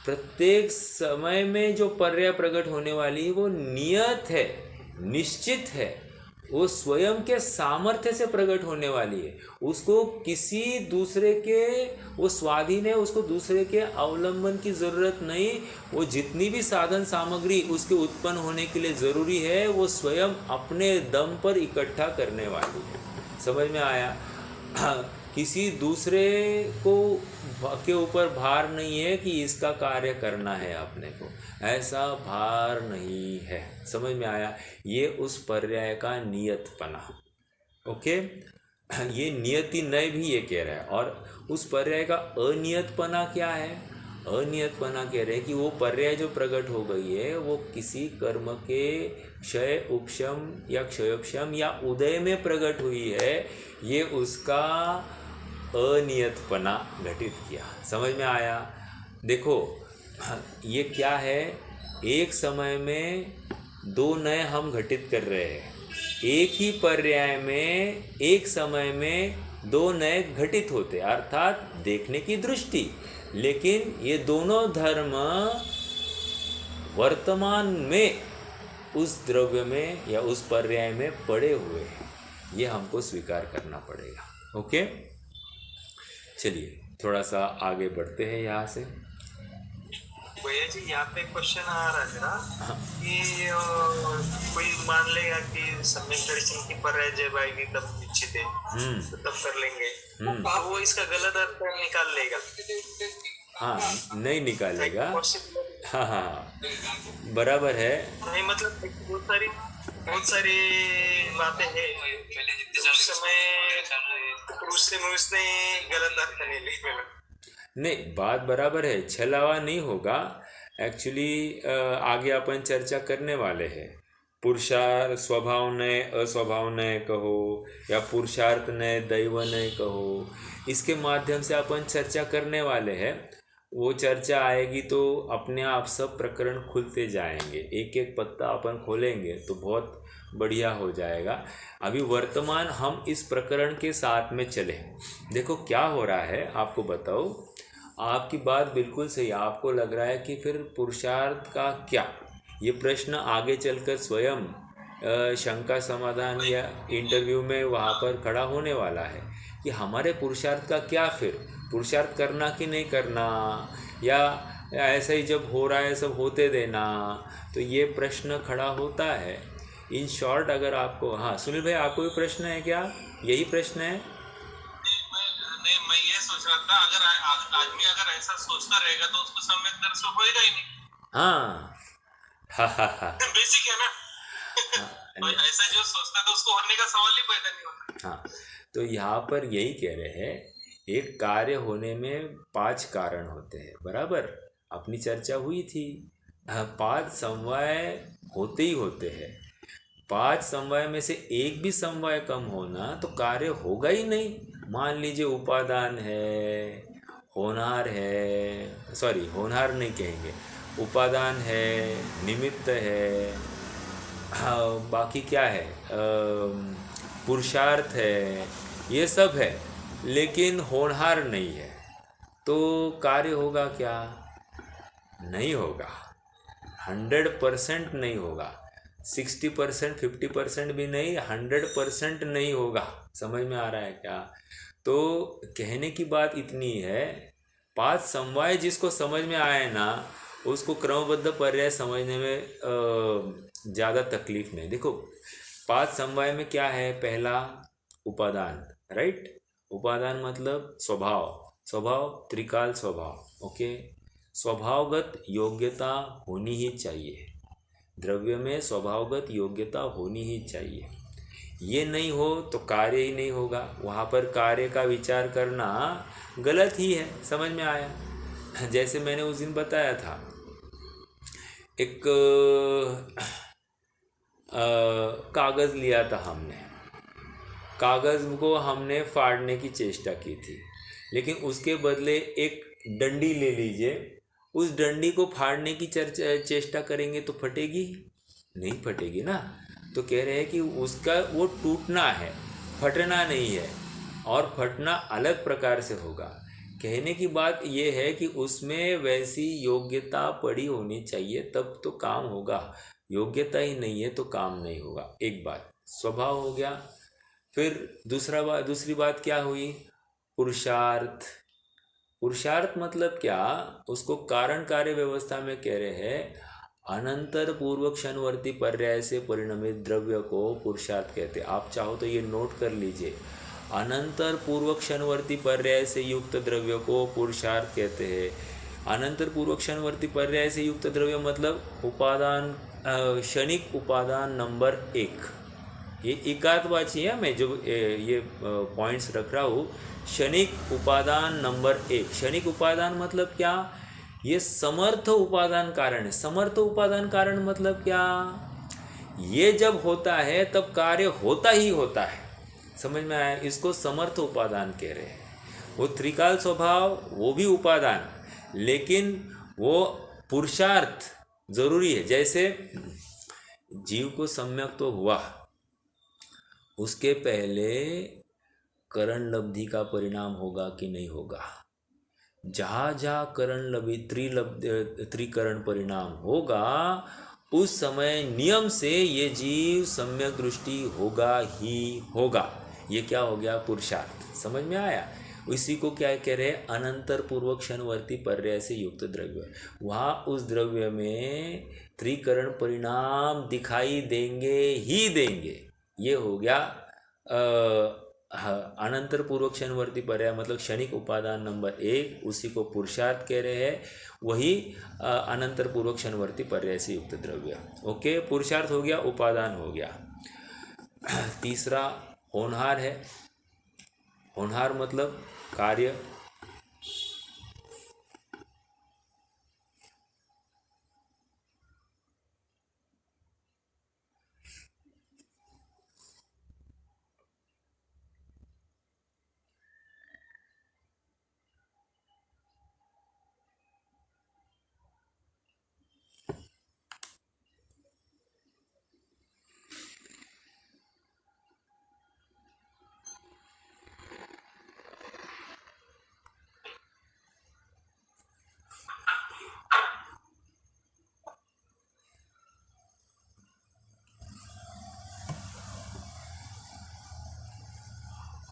प्रत्येक समय में जो पर्याय प्रकट होने वाली है वो नियत है, निश्चित है, वो स्वयं के सामर्थ्य से प्रकट होने वाली है, उसको किसी दूसरे के वो स्वाधीन है, उसको दूसरे के अवलंबन की ज़रूरत नहीं। वो जितनी भी साधन सामग्री उसके उत्पन्न होने के लिए ज़रूरी है वो स्वयं अपने दम पर इकट्ठा करने वाली है। समझ में आया? किसी दूसरे को के ऊपर भार नहीं है कि इसका कार्य करना है अपने को, ऐसा भार नहीं है। समझ में आया? ये उस पर्याय का नियतपना। ओके, ये नियति नय भी ये कह रहा है। और उस पर्याय का अनियतपना क्या है? अनियतपना कह रहे हैं कि वो पर्याय जो प्रकट हो गई है वो किसी कर्म के क्षय उपशम या क्षयोपशम या उदय में प्रकट हुई है, ये उसका अनियतपना घटित किया। समझ में आया? देखो ये क्या है, एक समय में दो नए हम घटित कर रहे हैं, एक ही पर्याय में एक समय में दो नए घटित होते, अर्थात देखने की दृष्टि, लेकिन ये दोनों धर्म वर्तमान में उस द्रव्य में या उस पर्याय में पड़े हुए हैं, ये हमको स्वीकार करना पड़ेगा। ओके, चलिए थोड़ा सा आगे बढ़ते हैं यहाँ से। भैया जी यहाँ पे क्वेश्चन आ रहा है ना कि कोई मान लेगा कि सम्यक दर्शन की पर्याय जब आएगी तब निश्चित है तो तब कर लेंगे, तो वो इसका गलत अर्थ निकाल लेगा। हाँ, नहीं निकालेगा। हाँ हाँ बराबर है। नहीं मतलब बहुत सारी बातें हैं उस समय उसने गलत अर्थ नहीं लिखा। नहीं, बात बराबर है, छलावा नहीं होगा। एक्चुअली आगे अपन चर्चा करने वाले हैं। पुरुषार्थ स्वभाव नय अस्वभाव नय कहो या पुरुषार्थ नय दैव नय कहो, इसके माध्यम से अपन चर्चा करने वाले हैं। वो चर्चा आएगी तो अपने आप सब प्रकरण खुलते जाएंगे, एक एक पत्ता अपन खोलेंगे तो बहुत बढ़िया हो जाएगा। अभी वर्तमान हम इस प्रकरण के साथ में चले। देखो क्या हो रहा है, आपको बताओ। आपकी बात बिल्कुल सही, आपको लग रहा है कि फिर पुरुषार्थ का क्या, ये प्रश्न आगे चलकर स्वयं शंका समाधान या इंटरव्यू में वहाँ पर खड़ा होने वाला है कि हमारे पुरुषार्थ का क्या, फिर पुरुषार्थ करना कि नहीं करना, या ऐसा ही जब हो रहा है सब होते देना, तो ये प्रश्न खड़ा होता है। इन शॉर्ट अगर आपको, हाँ सुनील भाई आपको भी प्रश्न है क्या, यही प्रश्न है? नहीं मैं ये सोच रहा था अगर आदमी अगर ऐसा सोचता रहेगा तो उसको सम्यक दर्शन होएगा ही नहीं। हाँ बेसिक है ना। ऐसा जो सोचता है तो उसको होने का सवाल ही पैदा नहीं होता। हाँ, तो यहाँ पर यही कह रहे हैं, एक कार्य होने में 5 कारण होते हैं, बराबर अपनी चर्चा हुई थी। 5 समवाय होते ही होते हैं। 5 समवाय में से एक भी समवाय कम होना तो कार्य होगा ही नहीं। मान लीजिए उपादान है, होनहार है, सॉरी होनहार नहीं कहेंगे, उपादान है, निमित्त है, बाकी क्या है, पुरुषार्थ है, ये सब है, लेकिन होनहार नहीं है, तो कार्य होगा क्या? नहीं होगा, 100% नहीं होगा, 60%, 50% भी नहीं, 100% नहीं होगा। समझ में आ रहा है क्या? तो कहने की बात इतनी है, 5 समवाय जिसको समझ में आए ना, उसको क्रमबद्ध पर्याय समझने में ज़्यादा तकलीफ नहीं। देखो 5 समवाय में क्या है, पहला उपादान, राइट। उपादान मतलब स्वभाव, स्वभाव त्रिकाल स्वभाव, ओके। स्वभावगत योग्यता होनी ही चाहिए, द्रव्य में स्वभावगत योग्यता होनी ही चाहिए। ये नहीं हो तो कार्य ही नहीं होगा, वहाँ पर कार्य का विचार करना गलत ही है। समझ में आया? जैसे मैंने उस दिन बताया था, एक कागज़ लिया था हमने, कागज़ को हमने फाड़ने की चेष्टा की थी, लेकिन उसके बदले एक डंडी ले लीजिए, उस डंडी को फाड़ने की चेष्टा करेंगे तो फटेगी नहीं, फटेगी ना। तो कह रहे हैं कि उसका वो टूटना है, फटना नहीं है, और फटना अलग प्रकार से होगा। कहने की बात ये है कि उसमें वैसी योग्यता पड़ी होनी चाहिए, तब तो काम होगा। योग्यता ही नहीं है तो काम नहीं होगा। एक बात स्वभाव हो गया। फिर दूसरी बात क्या हुई? पुरुषार्थ। पुरुषार्थ मतलब क्या? उसको कारण कार्य व्यवस्था में कह रहे हैं, अनंतर पूर्वक क्षणवर्ती पर्याय से परिणमित द्रव्य को पुरुषार्थ कहते हैं। आप चाहो तो ये नोट कर लीजिए, अनंतर पूर्वक क्षणवर्ती पर्याय से युक्त द्रव्य को पुरुषार्थ कहते हैं। अनंतर पूर्वक क्षणवर्ती पर्याय से युक्त द्रव्य मतलब उपादान, क्षणिक उपादान नंबर 1। ये एकात्वाची है, मैं जो ये पॉइंट्स रख रहा हूँ, क्षणिक उपादान नंबर 1। क्षणिक उपादान मतलब क्या? ये समर्थ उपादान कारण है। समर्थ उपादान कारण मतलब क्या? ये जब होता है तब कार्य होता ही होता है। समझ में आया? इसको समर्थ उपादान कह रहे हैं। वो त्रिकाल स्वभाव, वो भी उपादान, लेकिन वो पुरुषार्थ जरूरी है। जैसे जीव को सम्यक तो हुआ, उसके पहले करण लब्धि का परिणाम होगा कि नहीं होगा। जहाँ जहाँ करण लब्धि त्रिकरण परिणाम होगा, उस समय नियम से ये जीव सम्यक दृष्टि होगा ही होगा। ये क्या हो गया? पुरुषार्थ। समझ में आया? इसी को क्या कह रहे हैं? अनंतर पूर्वक क्षणवर्ती पर्याय से युक्त द्रव्य। वहाँ उस द्रव्य में त्रिकरण परिणाम दिखाई देंगे ही देंगे। ये हो गया अनंतर पूर्वक क्षणवर्ती पर्याय, मतलब क्षणिक उपादान नंबर 1, उसी को पुरुषार्थ कह रहे हैं। वही अनंतर पूर्वक क्षणवर्ती पर्याय से युक्त द्रव्य। ओके, पुरुषार्थ हो गया, उपादान हो गया। तीसरा होनहार है। होनहार मतलब कार्य।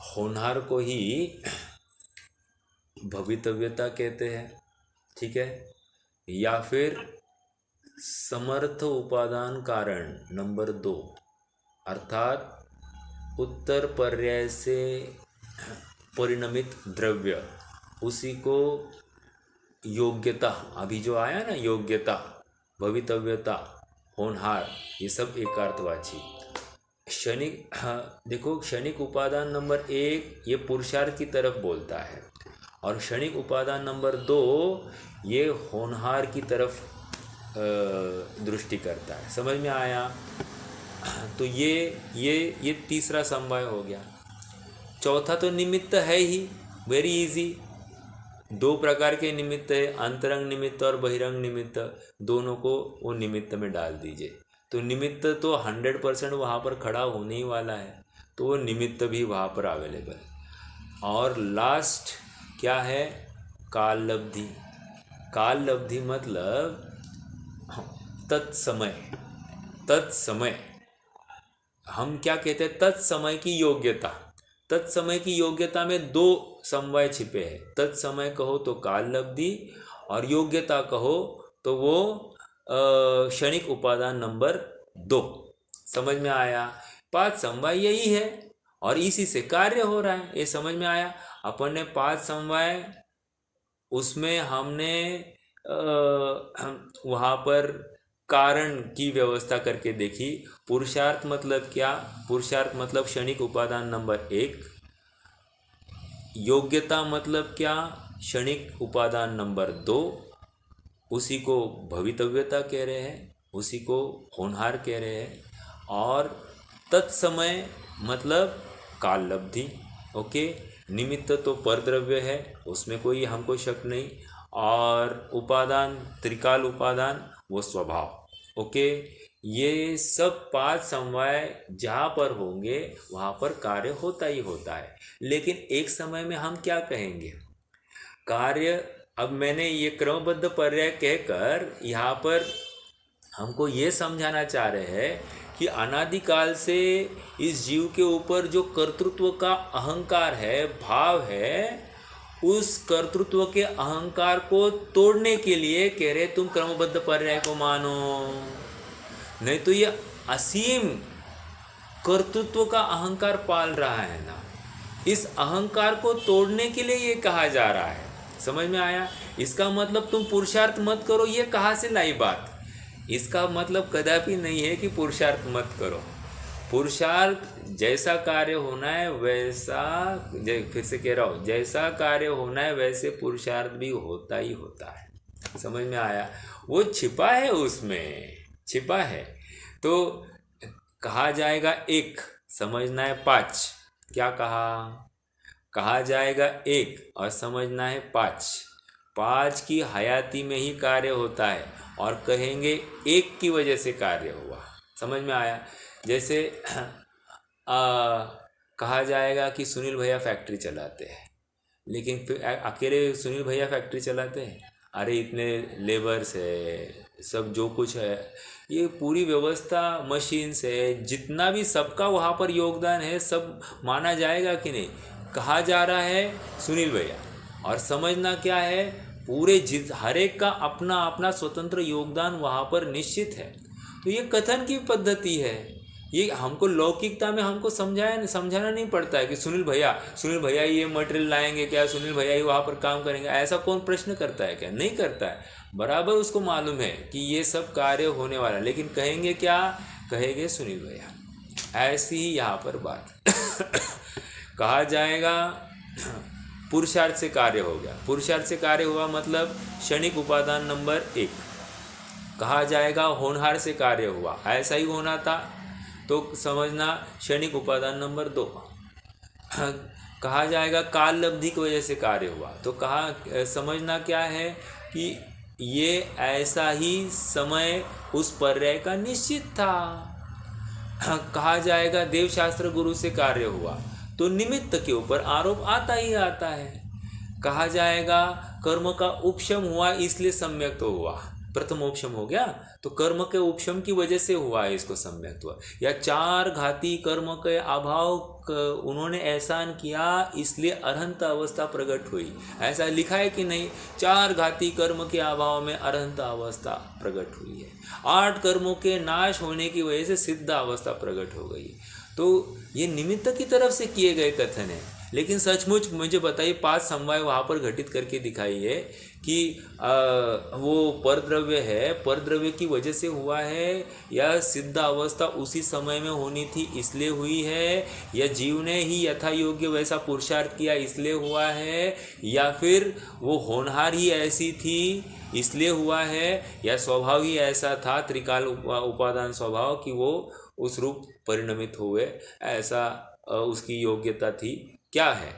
होनहार को ही भवितव्यता कहते हैं, ठीक है। या फिर समर्थ उपादान कारण नंबर 2, अर्थात उत्तर पर्याय से परिणमित द्रव्य, उसी को योग्यता, अभी जो आया ना, योग्यता, भवितव्यता, होनहार, ये सब एकार्थवाची। क्षणिक, देखो, क्षणिक उपादान नंबर 1 ये पुरुषार्थ की तरफ बोलता है, और क्षणिक उपादान नंबर 2 ये होनहार की तरफ दृष्टि करता है। समझ में आया? तो ये तीसरा समवाय हो गया। चौथा तो निमित्त है ही, वेरी इजी। 2 प्रकार के निमित्त है, अंतरंग निमित्त और बहिरंग निमित्त। दोनों को वो निमित्त में डाल दीजिए, तो निमित्त तो 100% वहाँ पर खड़ा होने ही वाला है, तो वो निमित्त भी वहाँ पर अवेलेबल। और लास्ट क्या है? काल लब्धि। काल लब्धि मतलब तत्समय। तत्समय हम क्या कहते हैं? तत्समय की योग्यता। तत्समय की योग्यता में 2 समवाय छिपे हैं। तत्समय कहो तो काल लब्धि, और योग्यता कहो तो वो क्षणिक उपादान नंबर 2। समझ में आया? 5 समवाय यही है, और इसी से कार्य हो रहा है। ये समझ में आया? अपन ने 5 समवाय, उसमें हमने वहाँ पर कारण की व्यवस्था करके देखी। पुरुषार्थ मतलब क्या? पुरुषार्थ मतलब क्षणिक उपादान नंबर 1। योग्यता मतलब क्या? क्षणिक उपादान नंबर 2। उसी को भवितव्यता कह रहे हैं, उसी को होनहार कह रहे हैं। और तत्समय मतलब काल लब्धि। ओके, निमित्त तो परद्रव्य है, उसमें कोई हमको शक नहीं। और उपादान, त्रिकाल उपादान, वो स्वभाव। ओके, ये सब 5 समवाय जहाँ पर होंगे वहाँ पर कार्य होता ही होता है। लेकिन एक समय में हम क्या कहेंगे? कार्य, अब मैंने ये क्रमबद्ध पर्याय कहकर यहाँ पर हमको ये समझाना चाह रहे हैं कि अनादिकाल से इस जीव के ऊपर जो कर्तृत्व का अहंकार है, भाव है, उस कर्तृत्व के अहंकार को तोड़ने के लिए कह रहे तुम क्रमबद्ध पर्याय को मानो। नहीं तो ये असीम कर्तृत्व का अहंकार पाल रहा है ना, इस अहंकार को तोड़ने के लिए ये कहा जा रहा है। समझ में आया? इसका मतलब तुम पुरुषार्थ मत करो, ये कहाँ से लाई बात? इसका मतलब कदापि नहीं है कि पुरुषार्थ मत करो। पुरुषार्थ जैसा कार्य होना है वैसा, फिर से कह रहा हूँ, जैसा कार्य होना है वैसे पुरुषार्थ भी होता ही होता है। समझ में आया? वो छिपा है, उसमें छिपा है। तो कहा जाएगा एक, समझना है पाँच। क्या कहा जाएगा एक और समझना है पाँच। पाँच की हयाती में ही कार्य होता है और कहेंगे एक की वजह से कार्य हुआ। समझ में आया? जैसे कहा जाएगा कि सुनील भैया फैक्ट्री चलाते हैं, लेकिन फिर अकेले सुनील भैया फैक्ट्री चलाते हैं? अरे इतने लेबर्स है, सब जो कुछ है, ये पूरी व्यवस्था मशीन से, जितना भी सबका वहाँ पर योगदान है, सब माना जाएगा कि नहीं? कहा जा रहा है सुनील भैया, और समझना क्या है, पूरे हर एक का अपना अपना स्वतंत्र योगदान वहाँ पर निश्चित है। तो ये कथन की पद्धति है। ये हमको लौकिकता में हमको समझाना नहीं पड़ता है कि सुनील भैया ये मटेरियल लाएंगे क्या, सुनील भैया ही वहाँ पर काम करेंगे, ऐसा कौन प्रश्न करता है क्या? नहीं करता है। बराबर उसको मालूम है कि ये सब कार्य होने वाला, लेकिन कहेंगे क्या? कहेंगे सुनील भैया। ऐसी ही यहाँ पर बात कहा जाएगा पुरुषार्थ से कार्य हो गया। पुरुषार्थ से कार्य हुआ मतलब क्षणिक उपादान नंबर 1। कहा जाएगा होनहार से कार्य हुआ, ऐसा ही होना था, तो समझना क्षणिक उपादान नंबर 2। कहा जाएगा काल लब्धि की वजह से कार्य हुआ, तो समझना क्या है कि ये ऐसा ही समय उस पर्याय का निश्चित था। कहा जाएगा देवशास्त्र गुरु से कार्य हुआ, तो निमित्त के ऊपर आरोप आता ही आता है। कहा जाएगा कर्म का उपशम हुआ इसलिए सम्यक तो हुआ, प्रथमोपशम हो गया, तो कर्म के उपशम की वजह से हुआ है, इसको सम्यक हुआ। या चार घाती कर्म के अभाव उन्होंने एहसान किया इसलिए अरहंत अवस्था प्रकट हुई, ऐसा लिखा है कि नहीं? चार घाती कर्म के अभाव में अरहंत अवस्था प्रकट हुई है। 8 कर्मों के नाश होने की वजह से सिद्ध अवस्था प्रकट हो गई। तो ये निमित्त की तरफ से किए गए कथन है, लेकिन सचमुच मुझे बताइए 5 समवाय वहाँ पर घटित करके दिखाइए कि वो परद्रव्य है, परद्रव्य की वजह से हुआ है, या सिद्ध अवस्था उसी समय में होनी थी इसलिए हुई है, या जीव ने ही यथा योग्य वैसा पुरुषार्थ किया इसलिए हुआ है, या फिर वो होनहार ही ऐसी थी इसलिए हुआ है, या स्वभाव ही ऐसा था, त्रिकाल उपादान स्वभाव, कि वो उस रूप परिणमित हुए, ऐसा उसकी योग्यता थी, क्या है?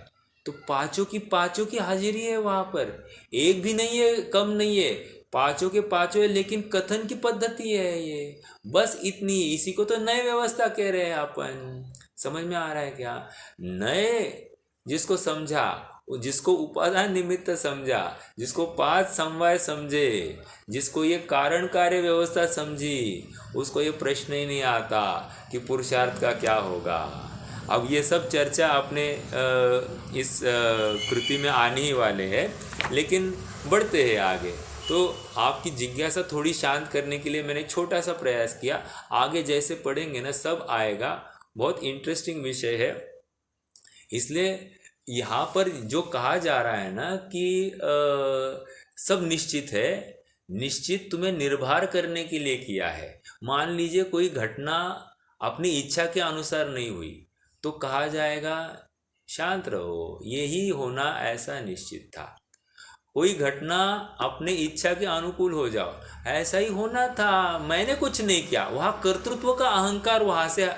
तो पांचों की हाजिरी है वहाँ पर, एक भी नहीं है, कम नहीं है, पांचों के पांचों है, लेकिन कथन की पद्धति है ये, बस इतनी। इसी को तो नए व्यवस्था कह रहे हैं अपन। समझ में आ रहा है क्या? नए जिसको समझा, जिसको उपादान निमित्त समझा, जिसको 5 समवाय समझे, जिसको ये कारण कार्य व्यवस्था समझी, उसको ये प्रश्न ही नहीं आता कि पुरुषार्थ का क्या होगा। अब ये सब चर्चा अपने इस कृति में आने ही वाले हैं, लेकिन बढ़ते हैं आगे। तो आपकी जिज्ञासा थोड़ी शांत करने के लिए मैंने छोटा सा प्रयास किया। आगे जैसे पढ़ेंगे ना, सब आएगा। बहुत इंटरेस्टिंग विषय है। इसलिए यहाँ पर जो कहा जा रहा है ना कि सब निश्चित है, निश्चित तुम्हें निर्भर करने के लिए किया है। मान लीजिए कोई घटना अपनी इच्छा के अनुसार नहीं हुई, तो कहा जाएगा शांत रहो, यही होना ऐसा निश्चित था। कोई घटना अपने इच्छा के अनुकूल हो जाओ, ऐसा ही होना था, मैंने कुछ नहीं किया, वहाँ कर्तृत्व का अहंकार वहाँ से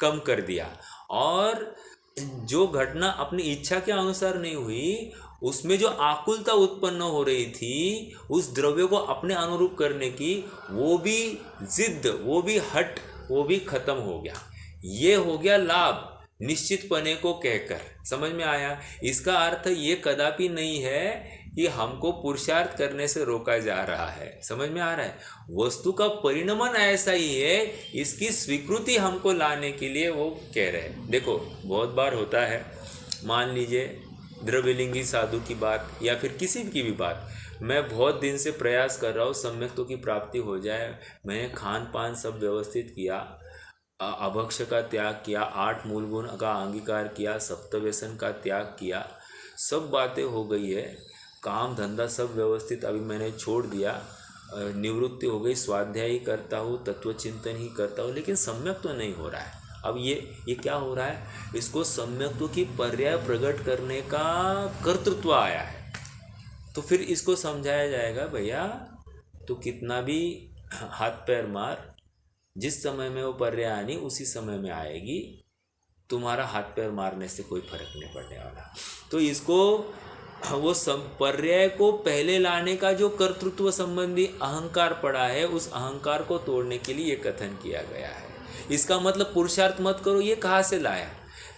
कम कर दिया। और जो घटना अपनी इच्छा के अनुसार नहीं हुई, उसमें जो आकुलता उत्पन्न हो रही थी उस द्रव्य को अपने अनुरूप करने की, वो भी जिद, वो भी हट, वो भी खत्म हो गया। ये हो गया लाभ निश्चितपने को कहकर। समझ में आया? इसका अर्थ ये कदापि नहीं है कि हमको पुरुषार्थ करने से रोका जा रहा है। समझ में आ रहा है? वस्तु का परिणमन ऐसा ही है, इसकी स्वीकृति हमको लाने के लिए वो कह रहे हैं। देखो बहुत बार होता है, मान लीजिए द्रव्यलिंगी साधु की बात या फिर किसी की भी बात, मैं बहुत दिन से प्रयास कर रहा हूँ सम्यक्तों की प्राप्ति हो जाए, मैंने खान पान सब व्यवस्थित किया, अभक्ष का त्याग किया, 8 मूल गुण का अंगीकार किया, सप्तव्यसन का त्याग किया, सब बातें हो गई है, काम धंधा सब व्यवस्थित अभी मैंने छोड़ दिया, निवृत्ति हो गई, स्वाध्याय ही करता हूँ, तत्व चिंतन ही करता हूँ, लेकिन सम्यक तो नहीं हो रहा है। अब ये क्या हो रहा है? इसको सम्यक्त्व की पर्याय प्रकट करने का कर्तृत्व आया है। तो फिर इसको समझाया जाएगा, भैया तो कितना भी हाथ पैर मार, जिस समय में वो पर्याय आनी उसी समय में आएगी, तुम्हारा हाथ पैर मारने से कोई फर्क नहीं पड़ने वाला। तो इसको वो पर्याय को पहले लाने का जो कर्तृत्व संबंधी अहंकार पड़ा है, उस अहंकार को तोड़ने के लिए ये कथन किया गया है। इसका मतलब पुरुषार्थ मत करो, ये कहाँ से लाया?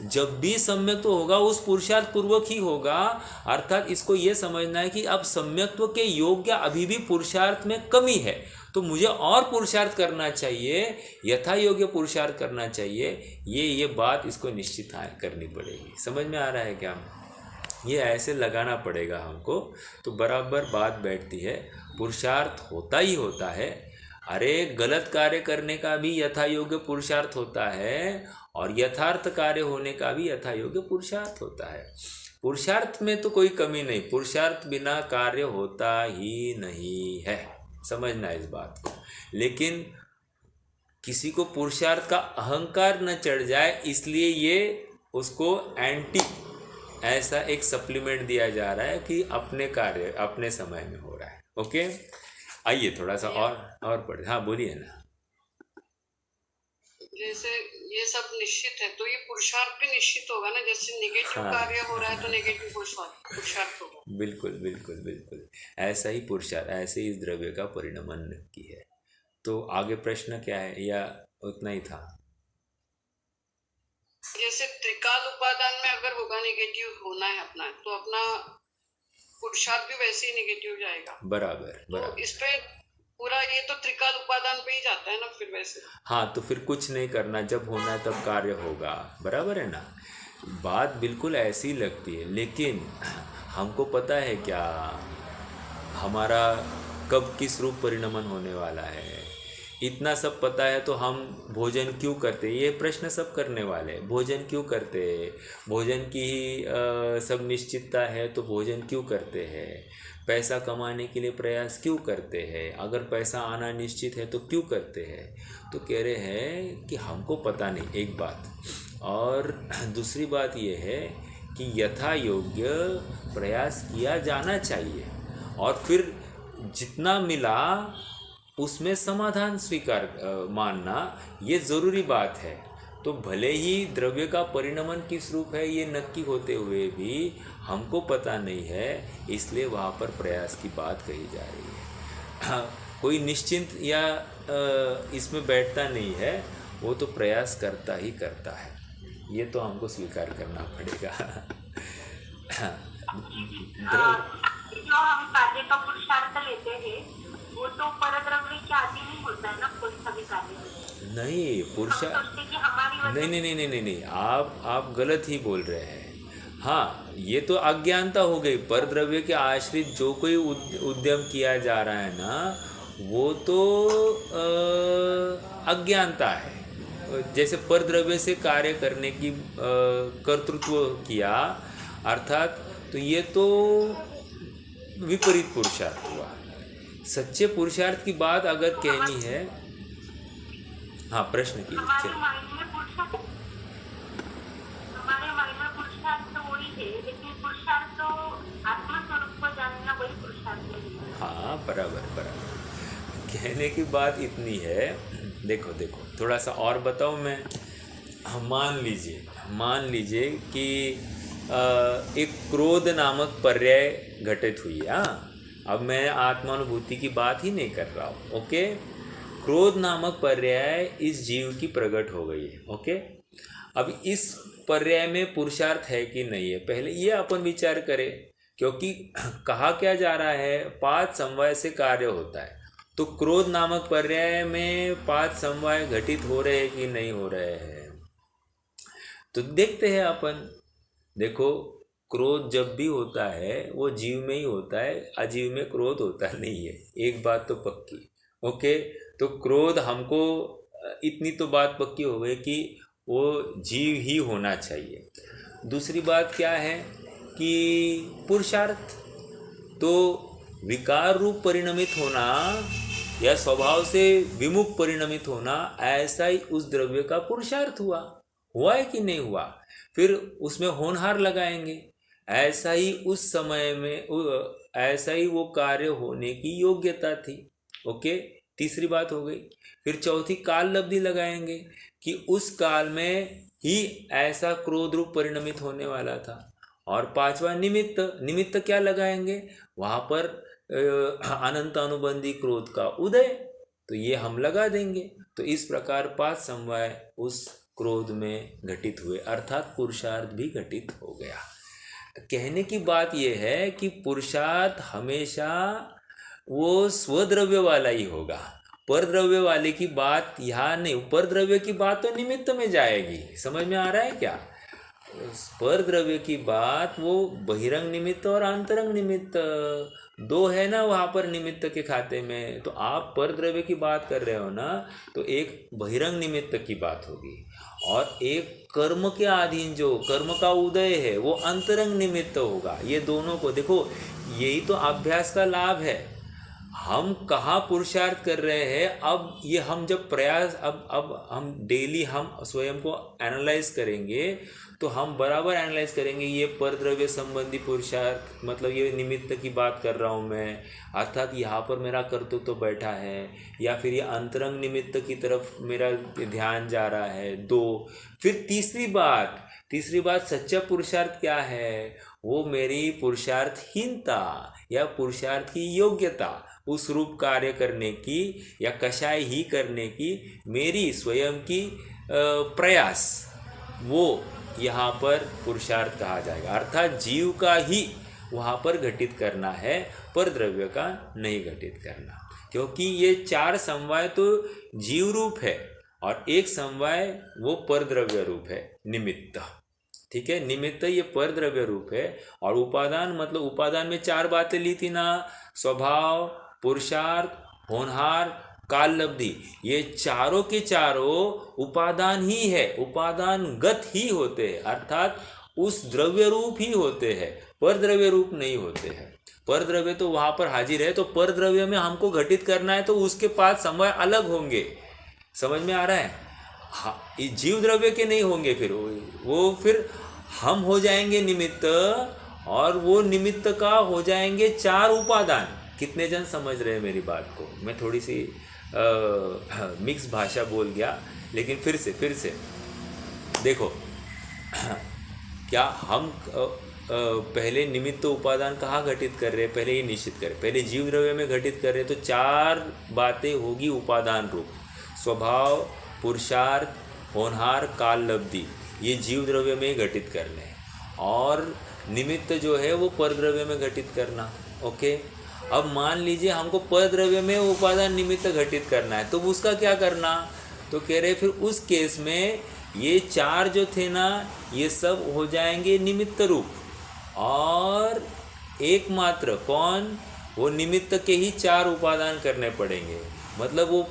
जब भी सम्यक्त्व होगा उस पुरुषार्थ पूर्वक ही होगा। अर्थात इसको ये समझना है कि अब सम्यक्त्व के योग्य अभी भी पुरुषार्थ में कमी है, तो मुझे और पुरुषार्थ करना चाहिए, यथा योग्य पुरुषार्थ करना चाहिए। ये बात इसको निश्चित करनी पड़ेगी। समझ में आ रहा है क्या? ये ऐसे लगाना पड़ेगा हमको, तो बराबर बात बैठती है। पुरुषार्थ होता ही होता है। अरे गलत कार्य करने का भी यथा योग्य पुरुषार्थ होता है, और यथार्थ कार्य होने का भी यथा योग्य पुरुषार्थ होता है। पुरुषार्थ में तो कोई कमी नहीं, पुरुषार्थ बिना कार्य होता ही नहीं है। समझना इस बात को। लेकिन किसी को पुरुषार्थ का अहंकार न चढ़ जाए, इसलिए ये उसको एंटी ऐसा एक सप्लीमेंट दिया जा रहा है कि अपने कार्य अपने समय में हो रहा है। ओके, आइए थोड़ा सा और पढ़े। हाँ बोलिए ना। जैसे ये सब निश्चित है तो ये पुरुषार्थ भी निश्चित होगा ना, जैसे नेगेटिव कार्य हो रहा है तो नेगेटिव पुरुषार्थ होगा। बिल्कुल बिल्कुल बिल्कुल, ऐसा ही पुरुषार्थ, ऐसे ही इस द्रव्य का परिणमन की है। तो आगे प्रश्न क्या है, या उतना ही था? जैसे त्रिकाल उपादान में अगर होगा नेगेटिव होना है अपना, तो अपना पुरुषार्थ भी वैसे ही नेगेटिव जाएगा। बराबर बराबर। तो इस पे पूरा ये तो त्रिकाल उपादान पे ही जाता है ना फिर वैसे। हाँ, तो फिर कुछ नहीं करना, जब होना है तब कार्य होगा। बराबर है ना? बात बिल्कुल ऐसी लगती है, लेकिन हमको पता है क्या हमारा कब किस रूप परिणमन होने वाला है? इतना सब पता है तो हम भोजन क्यों करते? ये प्रश्न सब करने वाले हैं। भोजन क्यों करते हैं? भोजन की ही सब निश्चितता है तो भोजन क्यों करते हैं? पैसा कमाने के लिए प्रयास क्यों करते हैं? अगर पैसा आना निश्चित है तो क्यों करते हैं? तो कह रहे हैं कि हमको पता नहीं, एक बात। और दूसरी बात ये है कि यथा योग्य प्रयास किया जाना चाहिए, और फिर जितना मिला उसमें समाधान स्वीकार मानना, ये ज़रूरी बात है। तो भले ही द्रव्य का परिणमन किस रूप है ये नक्की होते हुए भी हमको पता नहीं है, इसलिए वहाँ पर प्रयास की बात कही जा रही है। कोई निश्चिंत या इसमें बैठता नहीं है, वो तो प्रयास करता ही करता है। ये तो हमको स्वीकार करना पड़ेगा। जो हम कार्य का पुरुषार्थ लेते हैं वो तो परद्रव्य के आदि नहीं होता है ना, कोई सभी कार्य नहीं पुरुषार्थ नहीं, आप गलत ही बोल रहे हैं। हाँ, ये तो अज्ञानता हो गई। परद्रव्य के आश्रित जो कोई उद्यम किया जा रहा है ना, वो तो अज्ञानता है। जैसे परद्रव्य से कार्य करने की कर्तृत्व किया, अर्थात तो ये तो विपरीत पुरुषार्थ हुआ। सच्चे पुरुषार्थ की बात अगर कहनी है, हाँ प्रश्न की हमारे माइंड में पुरुषार्थ तो वही है, लेकिन पुरुषार्थ तो आत्मस्वरूप को जानना वही पुरुषार्थ है। हाँ बराबर। कहने की बात इतनी है। देखो थोड़ा सा और बताऊँ मैं। मान लीजिए कि एक क्रोध नामक पर्याय घटित हुई। हाँ, अब मैं आत्मानुभूति की बात ही नहीं कर रहा हूँ। ओके, क्रोध नामक पर्याय इस जीव की प्रकट हो गई है। ओके, अब इस पर्याय में पुरुषार्थ है कि नहीं है, पहले ये अपन विचार करें। क्योंकि कहा क्या जा रहा है, 5 समवाय से कार्य होता है। तो क्रोध नामक पर्याय में 5 समवाय घटित हो रहे हैं कि नहीं हो रहे हैं, तो देखते हैं अपन। देखो, क्रोध जब भी होता है वो जीव में ही होता है, अजीव में क्रोध होता नहीं है। एक बात तो पक्की। ओके, तो क्रोध हमको इतनी तो बात पक्की हो गई कि वो जीव ही होना चाहिए। दूसरी बात क्या है कि पुरुषार्थ तो विकार रूप परिणमित होना या स्वभाव से विमुख परिणमित होना, ऐसा ही उस द्रव्य का पुरुषार्थ हुआ है कि नहीं हुआ? फिर उसमें होनहार लगाएंगे। ऐसा ही उस समय में ऐसा ही वो कार्य होने की योग्यता थी। ओके, तीसरी बात हो गई। फिर चौथी काल लब्धि लगाएंगे कि उस काल में ही ऐसा क्रोध रूप परिणमित होने वाला था। और पांचवा निमित्त, निमित्त क्या लगाएंगे, वहाँ पर अनंत अनुबंधी क्रोध का उदय, तो ये हम लगा देंगे। तो इस प्रकार 5 समवाय उस क्रोध में घटित हुए, अर्थात पुरुषार्थ भी घटित हो गया। कहने की बात यह है कि पुरुषार्थ हमेशा वो स्वद्रव्य वाला ही होगा, परद्रव्य वाले की बात यहाँ नहीं। परद्रव्य की बात तो निमित्त में जाएगी, समझ में आ रहा है क्या? परद्रव्य की बात वो बहिरंग निमित्त और अंतरंग निमित्त दो है ना वहाँ पर निमित्त के खाते में। तो आप परद्रव्य की बात कर रहे हो ना, तो एक बहिरंग निमित्त की बात होगी, और एक कर्म के अधीन जो कर्म का उदय है वो अंतरंग निमित्त होगा। ये दोनों को देखो, यही तो अभ्यास का लाभ है। हम कहाँ पुरुषार्थ कर रहे हैं, अब ये हम जब प्रयास अब हम डेली हम स्वयं को एनालाइज करेंगे, तो हम बराबर एनालाइज करेंगे ये परद्रव्य संबंधी पुरुषार्थ, मतलब ये निमित्त की बात कर रहा हूँ मैं, अर्थात यहाँ पर मेरा कर्तव्य तो बैठा है, या फिर ये अंतरंग निमित्त की तरफ मेरा ध्यान जा रहा है। 2, फिर तीसरी बात सच्चा पुरुषार्थ क्या है, वो मेरी पुरुषार्थहीनता या पुरुषार्थ की योग्यता, उस रूप कार्य करने की या कषाय ही करने की मेरी स्वयं की प्रयास, वो यहाँ पर पुरुषार्थ कहा जाएगा। अर्थात जीव का ही वहाँ पर घटित करना है, पर द्रव्य का नहीं घटित करना, क्योंकि ये 4 समवाय तो जीव रूप है और एक समवाय वो परद्रव्य रूप है, निमित्त। ठीक है, निमित्त ये परद्रव्य रूप है। और उपादान, मतलब उपादान में 4 बातें ली थी ना, स्वभाव, पुरुषार्थ, होनहार, काल लब्धि, ये चारों के चारों उपादान ही है, उपादानगत ही होते हैं, अर्थात उस द्रव्य रूप ही होते हैं, पर द्रव्य रूप नहीं होते हैं। पर द्रव्य तो वहाँ पर हाजिर है, तो पर द्रव्य में हमको घटित करना है तो उसके 5 समवाय अलग होंगे, समझ में आ रहा है? हाँ, जीव द्रव्य के नहीं होंगे, फिर वो फिर हम हो जाएंगे निमित्त, और वो निमित्त का हो जाएंगे 4 उपादान। कितने जन समझ रहे हैं मेरी बात को? मैं थोड़ी सी मिक्स भाषा बोल गया, लेकिन फिर से देखो, क्या हम पहले निमित्त उपादान कहाँ घटित कर रहे हैं, पहले ये निश्चित करें। पहले जीव द्रव्य में घटित कर रहे हैं, तो 4 बातें होगी उपादान रूप, स्वभाव, पुरुषार्थ, होनहार, काल लब्धि, ये जीव द्रव्य में घटित करने हैं, और निमित्त जो है वो परद्रव्य में घटित करना। ओके, अब मान लीजिए हमको परद्रव्य में उपादान निमित्त घटित करना है, तो उसका क्या करना? तो कह रहे फिर उस केस में ये 4 जो थे ना, ये सब हो जाएंगे निमित्त रूप, और एकमात्र कौन, वो निमित्त के ही 4 उपादान करने पड़ेंगे। मतलब वो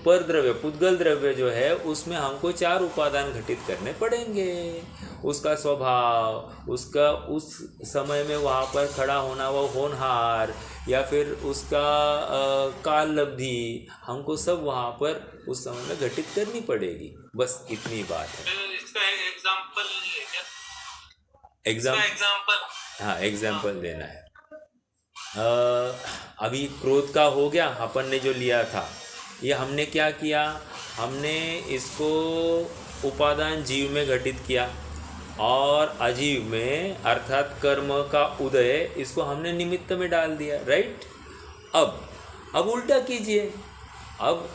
परद्रव्य, पुद्गल द्रव्य जो है उसमें हमको 4 उपादान घटित करने पड़ेंगे। उसका स्वभाव, उसका उस समय में वहाँ पर खड़ा होना वो होनहार, या फिर उसका काल लब्धि, हमको सब वहाँ पर उस समय में घटित करनी पड़ेगी। बस इतनी बात है। इसका एग्जाम्पल है क्या? एग्जाम्पल, हाँ एग्जाम्पल देना है। अभी क्रोध का हो गया, अपन ने जो लिया था, ये हमने क्या किया, हमने इसको उपादान जीव में घटित किया, और अजीव में अर्थात कर्म का उदय, इसको हमने निमित्त में डाल दिया, राइट। अब उल्टा कीजिए, अब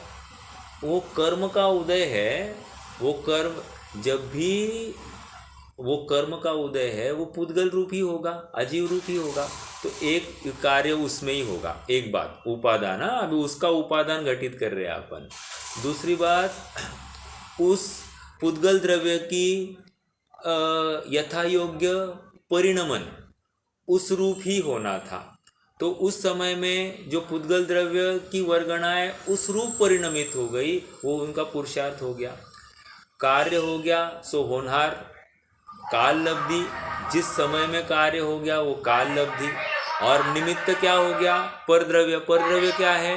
वो कर्म का उदय है, वो कर्म जब भी वो कर्म का उदय है वो पुद्गल रूप ही होगा, अजीव रूप ही होगा, तो एक कार्य उसमें ही होगा। एक बात उपादान, अभी उसका उपादान घटित कर रहे हैं अपन। दूसरी बात, उस पुद्गल द्रव्य की यथा योग्य परिणमन उस रूप ही होना था, तो उस समय में जो पुद्गल द्रव्य की वर्गणाएं उस रूप परिणमित हो गई, वो उनका पुरुषार्थ हो गया। कार्य हो गया सो होनहार, काल लब्धि, जिस समय में कार्य हो गया वो काल लब्धि, और निमित्त क्या हो गया, परद्रव्य। परद्रव्य क्या है,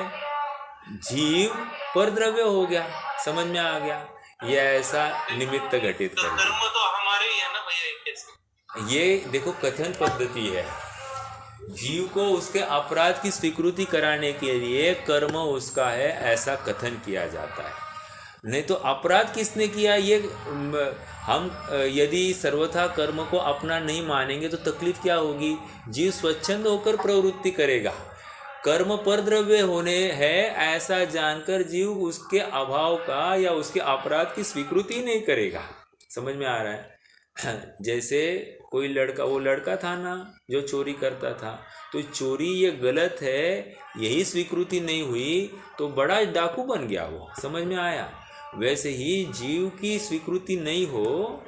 जीव परद्रव्य हो गया, समझ में आ गया। ये ऐसा निमित्त घटित कर कर्म तो हमारे ही है ना भैया, कैसे? ये देखो कथन पद्धति है। जीव को उसके अपराध की स्वीकृति कराने के लिए कर्म उसका है, ऐसा कथन किया जाता है। नहीं तो अपराध किसने किया, ये हम यदि सर्वथा कर्म को अपना नहीं मानेंगे तो तकलीफ क्या होगी। जीव स्वच्छंद होकर प्रवृत्ति करेगा। कर्म पर द्रव्य होने है ऐसा जानकर जीव उसके अभाव का या उसके अपराध की स्वीकृति नहीं करेगा। समझ में आ रहा है। जैसे कोई लड़का, वो लड़का था ना जो चोरी करता था, तो चोरी ये गलत है यही स्वीकृति नहीं हुई तो बड़ा डाकू बन गया वो। समझ में आया। वैसे ही जीव की स्वीकृति नहीं हो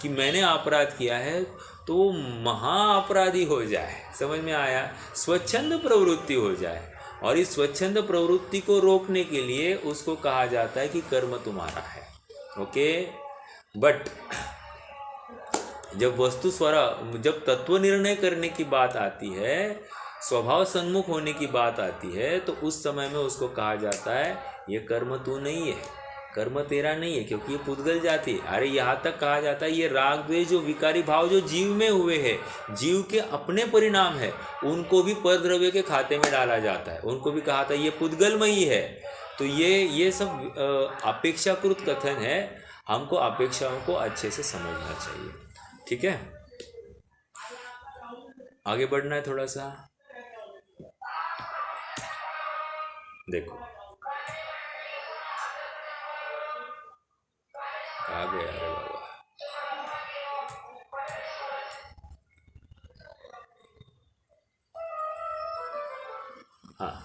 कि मैंने अपराध किया है तो वो महा अपराधी हो जाए। समझ में आया। स्वच्छंद प्रवृत्ति हो जाए, और इस स्वच्छंद प्रवृत्ति को रोकने के लिए उसको कहा जाता है कि कर्म तुम्हारा है। ओके। बट जब वस्तु स्वरा, जब तत्व निर्णय करने की बात आती है, स्वभाव सन्मुख होने की बात आती है, तो उस समय में उसको कहा जाता है ये कर्म तू नहीं है, कर्म तेरा नहीं है, क्योंकि ये पुद्गल जाति है। अरे यहाँ तक कहा जाता है ये राग द्वेष जो विकारी भाव जो जीव में हुए हैं, जीव के अपने परिणाम है, उनको भी परद्रव्य के खाते में डाला जाता है। उनको भी कहा था ये पुद्गलमयी है। तो ये सब अपेक्षाकृत कथन है। हमको अपेक्षाओं को अच्छे से समझना चाहिए। ठीक है, आगे बढ़ना है थोड़ा सा। देखो कहाँ गया रे बाबा। हाँ,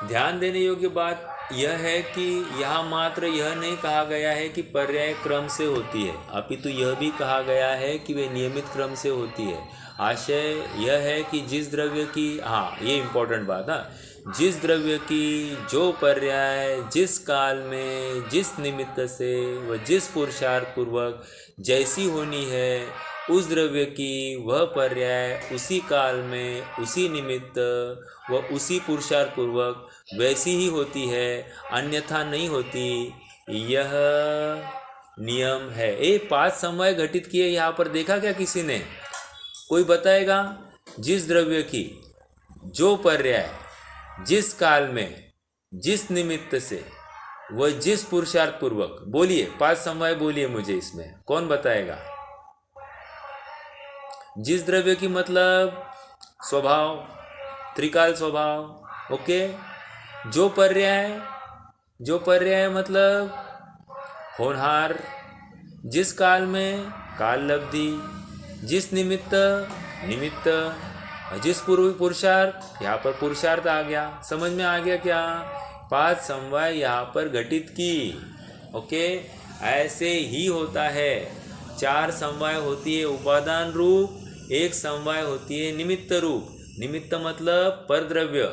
ध्यान देने योग्य बात यह है कि यहाँ मात्र यह नहीं कहा गया है कि पर्याय क्रम से होती है, अपितु यह भी कहा गया है कि वे नियमित क्रम से होती है। आशय यह है कि जिस द्रव्य की, हाँ ये इम्पोर्टेंट बात है, जिस द्रव्य की जो पर्याय जिस काल में जिस निमित्त से व जिस पुरुषार्थ पूर्वक जैसी होनी है, उस द्रव्य की वह पर्याय उसी काल में उसी निमित्त व उसी पुरुषार्थ पूर्वक वैसी ही होती है, अन्यथा नहीं होती। यह नियम है। 5 समवाय घटित किए यहाँ पर, देखा क्या किसी ने? कोई बताएगा? जिस द्रव्य की जो पर्याय जिस काल में जिस निमित्त से वह जिस पुरुषार्थ पूर्वक, बोलिए 5 समवाय बोलिए मुझे, इसमें कौन बताएगा? जिस द्रव्य की मतलब स्वभाव, त्रिकाल स्वभाव। ओके। जो पर्याय मतलब होनहार, जिस काल में काल लब्धि, जिस निमित्त निमित्त, जिस पूर्व पुरुषार्थ, यहाँ पर पुरुषार्थ आ गया। समझ में आ गया क्या? 5 समवाय यहाँ पर घटित की। ओके। ऐसे ही होता है। 4 समवाय होती है उपादान रूप, 1 समवाय होती है निमित्त रूप। निमित्त मतलब परद्रव्य,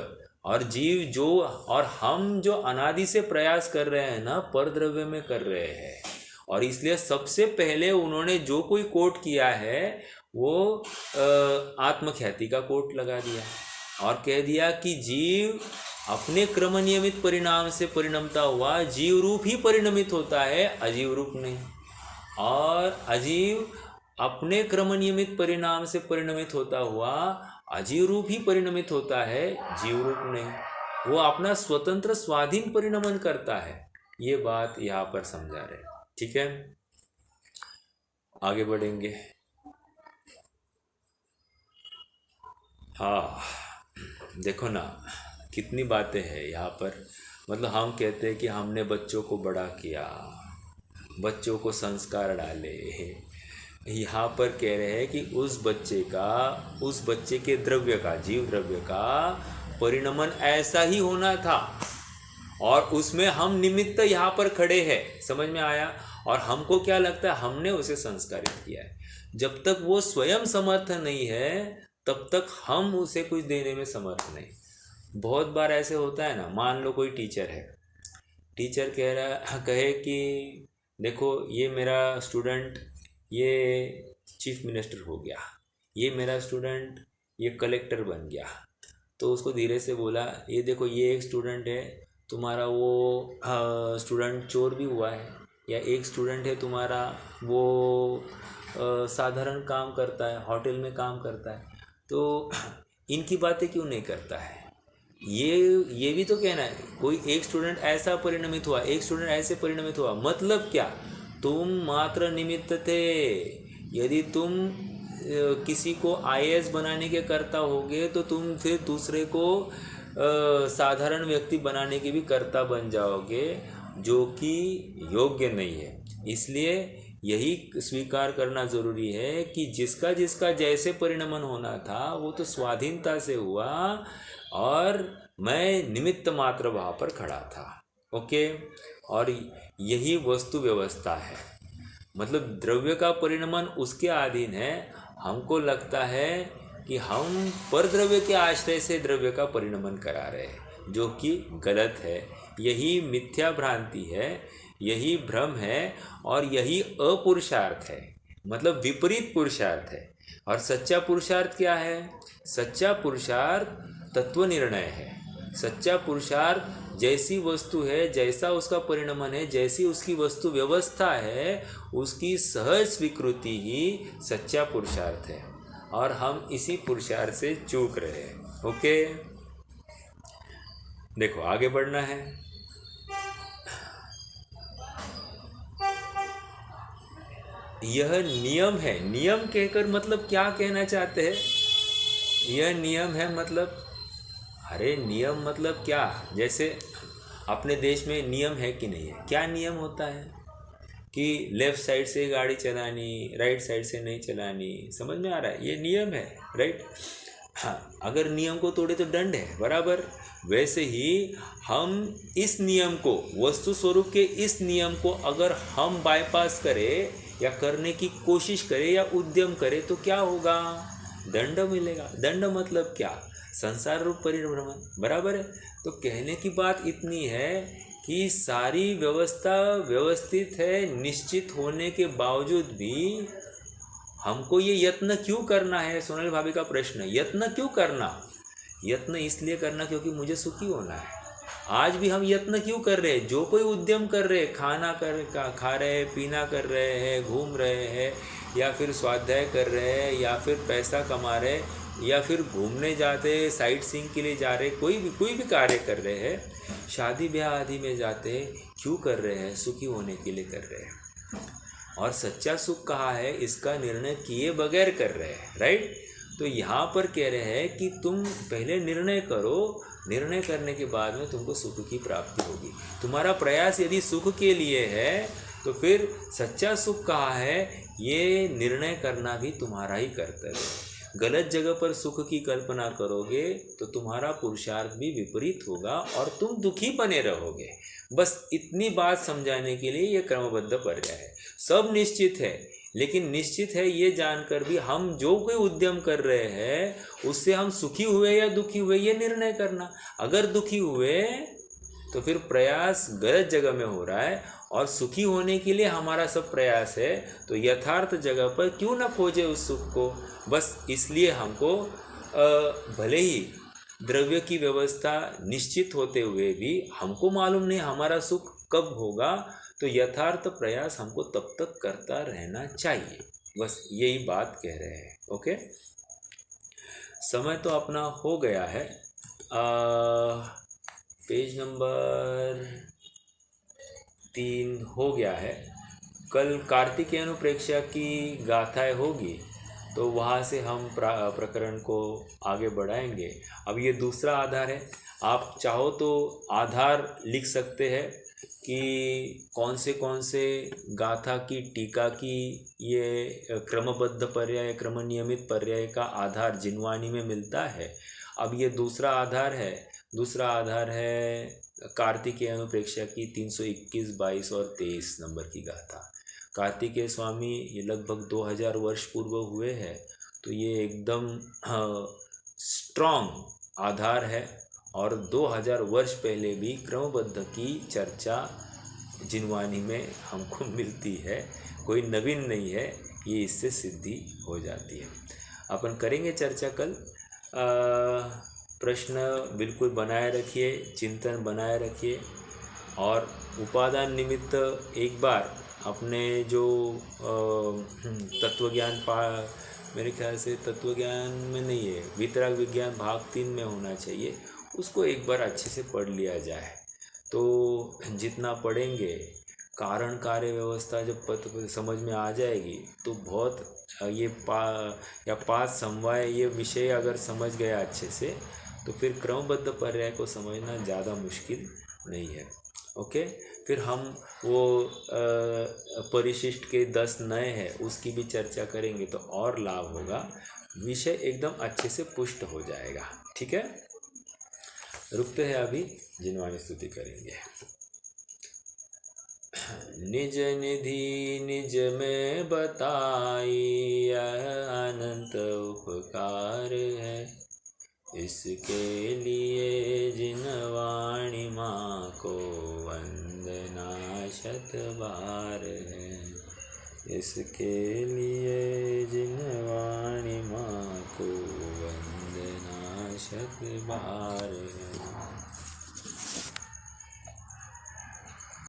और जीव जो, और हम जो अनादि से प्रयास कर रहे हैं ना, परद्रव्य में कर रहे हैं। और इसलिए सबसे पहले उन्होंने जो कोई कोट किया है वो आत्मख्याति का कोट लगा दिया और कह दिया कि जीव अपने क्रम नियमित परिणाम से परिणमता हुआ जीव रूप ही परिणमित होता है, अजीव रूप नहीं। और अजीव अपने क्रम नियमित परिणाम से परिणमित होता हुआ अजीव रूप ही परिणमित होता है, जीव रूप नहीं। वो अपना स्वतंत्र स्वाधीन परिणमन करता है। ये बात यहाँ पर समझा रहे। ठीक है, आगे बढ़ेंगे। हाँ, देखो ना कितनी बातें हैं यहाँ पर। मतलब हम कहते हैं कि हमने बच्चों को बड़ा किया, बच्चों को संस्कार डाले। यहाँ पर कह रहे हैं कि उस बच्चे के द्रव्य का, जीव द्रव्य का परिणमन ऐसा ही होना था, और उसमें हम निमित्त यहाँ पर खड़े हैं। समझ में आया? और हमको क्या लगता है, हमने उसे संस्कारित किया है। जब तक वो स्वयं समर्थ नहीं है तब तक हम उसे कुछ देने में समर्थ नहीं। बहुत बार ऐसे होता है ना, मान लो कोई टीचर है, टीचर कहे कि देखो ये मेरा स्टूडेंट ये चीफ मिनिस्टर हो गया, ये मेरा स्टूडेंट ये कलेक्टर बन गया। तो उसको धीरे से बोला, ये देखो ये एक स्टूडेंट है, तुम्हारा वो स्टूडेंट चोर भी हुआ है, या एक स्टूडेंट है तुम्हारा वो साधारण काम करता है, होटल में काम करता है, तो इनकी बातें क्यों नहीं करता है? ये भी तो कहना है, कोई एक स्टूडेंट ऐसा परिणमित हुआ, एक स्टूडेंट ऐसे परिणमित हुआ, मतलब क्या? तुम मात्र निमित्त थे। यदि तुम किसी को आईएएस बनाने के कर्ता होगे तो तुम फिर दूसरे को साधारण व्यक्ति बनाने के भी कर्ता बन जाओगे, जो कि योग्य नहीं है। इसलिए यही स्वीकार करना ज़रूरी है कि जिसका जिसका जैसे परिणमन होना था वो तो स्वाधीनता से हुआ और मैं निमित्त मात्र वहाँ पर खड़ा था। ओके, और यही वस्तु व्यवस्था है। मतलब द्रव्य का परिणमन उसके अधीन है। हमको लगता है कि हम परद्रव्य के आश्रय से द्रव्य का परिणमन करा रहे हैं, जो कि गलत है। यही मिथ्या भ्रांति है, यही भ्रम है और यही अपुरुषार्थ है, मतलब विपरीत पुरुषार्थ है। और सच्चा पुरुषार्थ क्या है? सच्चा पुरुषार्थ तत्व निर्णय है। सच्चा पुरुषार्थ जैसी वस्तु है, जैसा उसका परिणमन है, जैसी उसकी वस्तु व्यवस्था है, उसकी सहज स्वीकृति ही सच्चा पुरुषार्थ है। और हम इसी पुरुषार्थ से चूक रहे हैं। ओके, देखो आगे बढ़ना है। यह नियम है। नियम कहकर मतलब क्या कहना चाहते हैं? यह नियम है मतलब, अरे नियम मतलब क्या? जैसे अपने देश में नियम है कि नहीं है? क्या नियम होता है कि लेफ़्ट साइड से गाड़ी चलानी, राइट साइड से नहीं चलानी। समझ में आ रहा है? ये नियम है, राइट? हाँ, अगर नियम को तोड़े तो दंड है, बराबर। वैसे ही हम इस नियम को, वस्तु स्वरूप के इस नियम को अगर हम बाईपास करें या करने की कोशिश करें या उद्यम करें तो क्या होगा? दंड मिलेगा। दंड मतलब क्या? संसार रूप परिभ्रमण, बराबर है। तो कहने की बात इतनी है कि सारी व्यवस्था व्यवस्थित है, निश्चित होने के बावजूद भी हमको ये यत्न क्यों करना है? सोनल भाभी का प्रश्न, यत्न क्यों करना? यत्न इसलिए करना क्योंकि मुझे सुखी होना है। आज भी हम यत्न क्यों कर रहे हैं? जो कोई उद्यम कर रहे हैं, खा रहे हैं, पीना कर रहे हैं, घूम रहे हैं, या फिर स्वाध्याय कर रहे हैं, या फिर पैसा कमा रहे हैं, या फिर घूमने जाते, साइट सीइंग के लिए जा रहे, कोई भी कार्य कर रहे हैं, शादी ब्याह आदि में जाते हैं, क्यों कर रहे हैं? सुखी होने के लिए कर रहे हैं। और सच्चा सुख कहाँ है, इसका निर्णय किए बगैर कर रहे हैं, राइट? तो यहाँ पर कह रहे हैं कि तुम पहले निर्णय करो, निर्णय करने के बाद में तुमको सुख की प्राप्ति होगी। तुम्हारा प्रयास यदि सुख के लिए है तो फिर सच्चा सुख कहाँ है, ये निर्णय करना भी तुम्हारा ही कर्तव्य है। गलत जगह पर सुख की कल्पना करोगे तो तुम्हारा पुरुषार्थ भी विपरीत होगा और तुम दुखी बने रहोगे। बस इतनी बात समझाने के लिए ये क्रमबद्ध पर्याय है। सब निश्चित है, लेकिन निश्चित है ये जानकर भी हम जो कोई उद्यम कर रहे हैं उससे हम सुखी हुए या दुखी हुए ये निर्णय करना। अगर दुखी हुए तो फिर प्रयास गलत जगह में हो रहा है, और सुखी होने के लिए हमारा सब प्रयास है, तो यथार्थ जगह पर क्यों न खोजे उस सुख को। बस इसलिए हमको भले ही द्रव्य की व्यवस्था निश्चित होते हुए भी हमको मालूम नहीं हमारा सुख कब होगा, तो यथार्थ प्रयास हमको तब तक करता रहना चाहिए। बस यही बात कह रहे हैं। ओके, समय तो अपना हो गया है। पेज नंबर 3 हो गया है। कल कार्तिकेय अनुप्रेक्षा की गाथाएं होगी तो वहाँ से हम प्रकरण को आगे बढ़ाएंगे। अब ये दूसरा आधार है। आप चाहो तो आधार लिख सकते हैं कि कौन से गाथा की टीका की ये क्रमबद्ध पर्याय, क्रम नियमित पर्याय का आधार जिनवानी में मिलता है। अब ये दूसरा आधार है। दूसरा आधार है कार्तिकेय अनुप्रेक्षा की 321, 22 और 23 नंबर की गाथा। कार्तिकेय स्वामी ये लगभग 2000 वर्ष पूर्व हुए हैं, तो ये एकदम स्ट्रॉन्ग आधार है। और 2000 वर्ष पहले भी क्रमबद्ध की चर्चा जिनवानी में हमको मिलती है, कोई नवीन नहीं है, ये इससे सिद्धि हो जाती है। अपन करेंगे चर्चा कल। प्रश्न बिल्कुल बनाए रखिए, चिंतन बनाए रखिए। और उपादान निमित्त एक बार अपने जो तत्वज्ञान मेरे ख्याल से तत्वज्ञान में नहीं है, वितराग विज्ञान भाग 3 में होना चाहिए, उसको एक बार अच्छे से पढ़ लिया जाए तो जितना पढ़ेंगे कारण कार्य व्यवस्था जब समझ में आ जाएगी तो बहुत ये पास समवाय ये विषय अगर समझ गया अच्छे से तो फिर क्रमबद्ध पर्याय को समझना ज़्यादा मुश्किल नहीं है। ओके, फिर हम वो परिशिष्ट के 10 नए हैं उसकी भी चर्चा करेंगे तो और लाभ होगा, विषय एकदम अच्छे से पुष्ट हो जाएगा। ठीक है, रुकते हैं अभी, जिनवाणी स्तुति करेंगे। निज निधि निज में बताई यह अनंत उपकार है, इसके लिए जिनवाणी माँ को वंदना शत बार है, इसके लिए जिनवाणी माँ को वंदना शत बार है।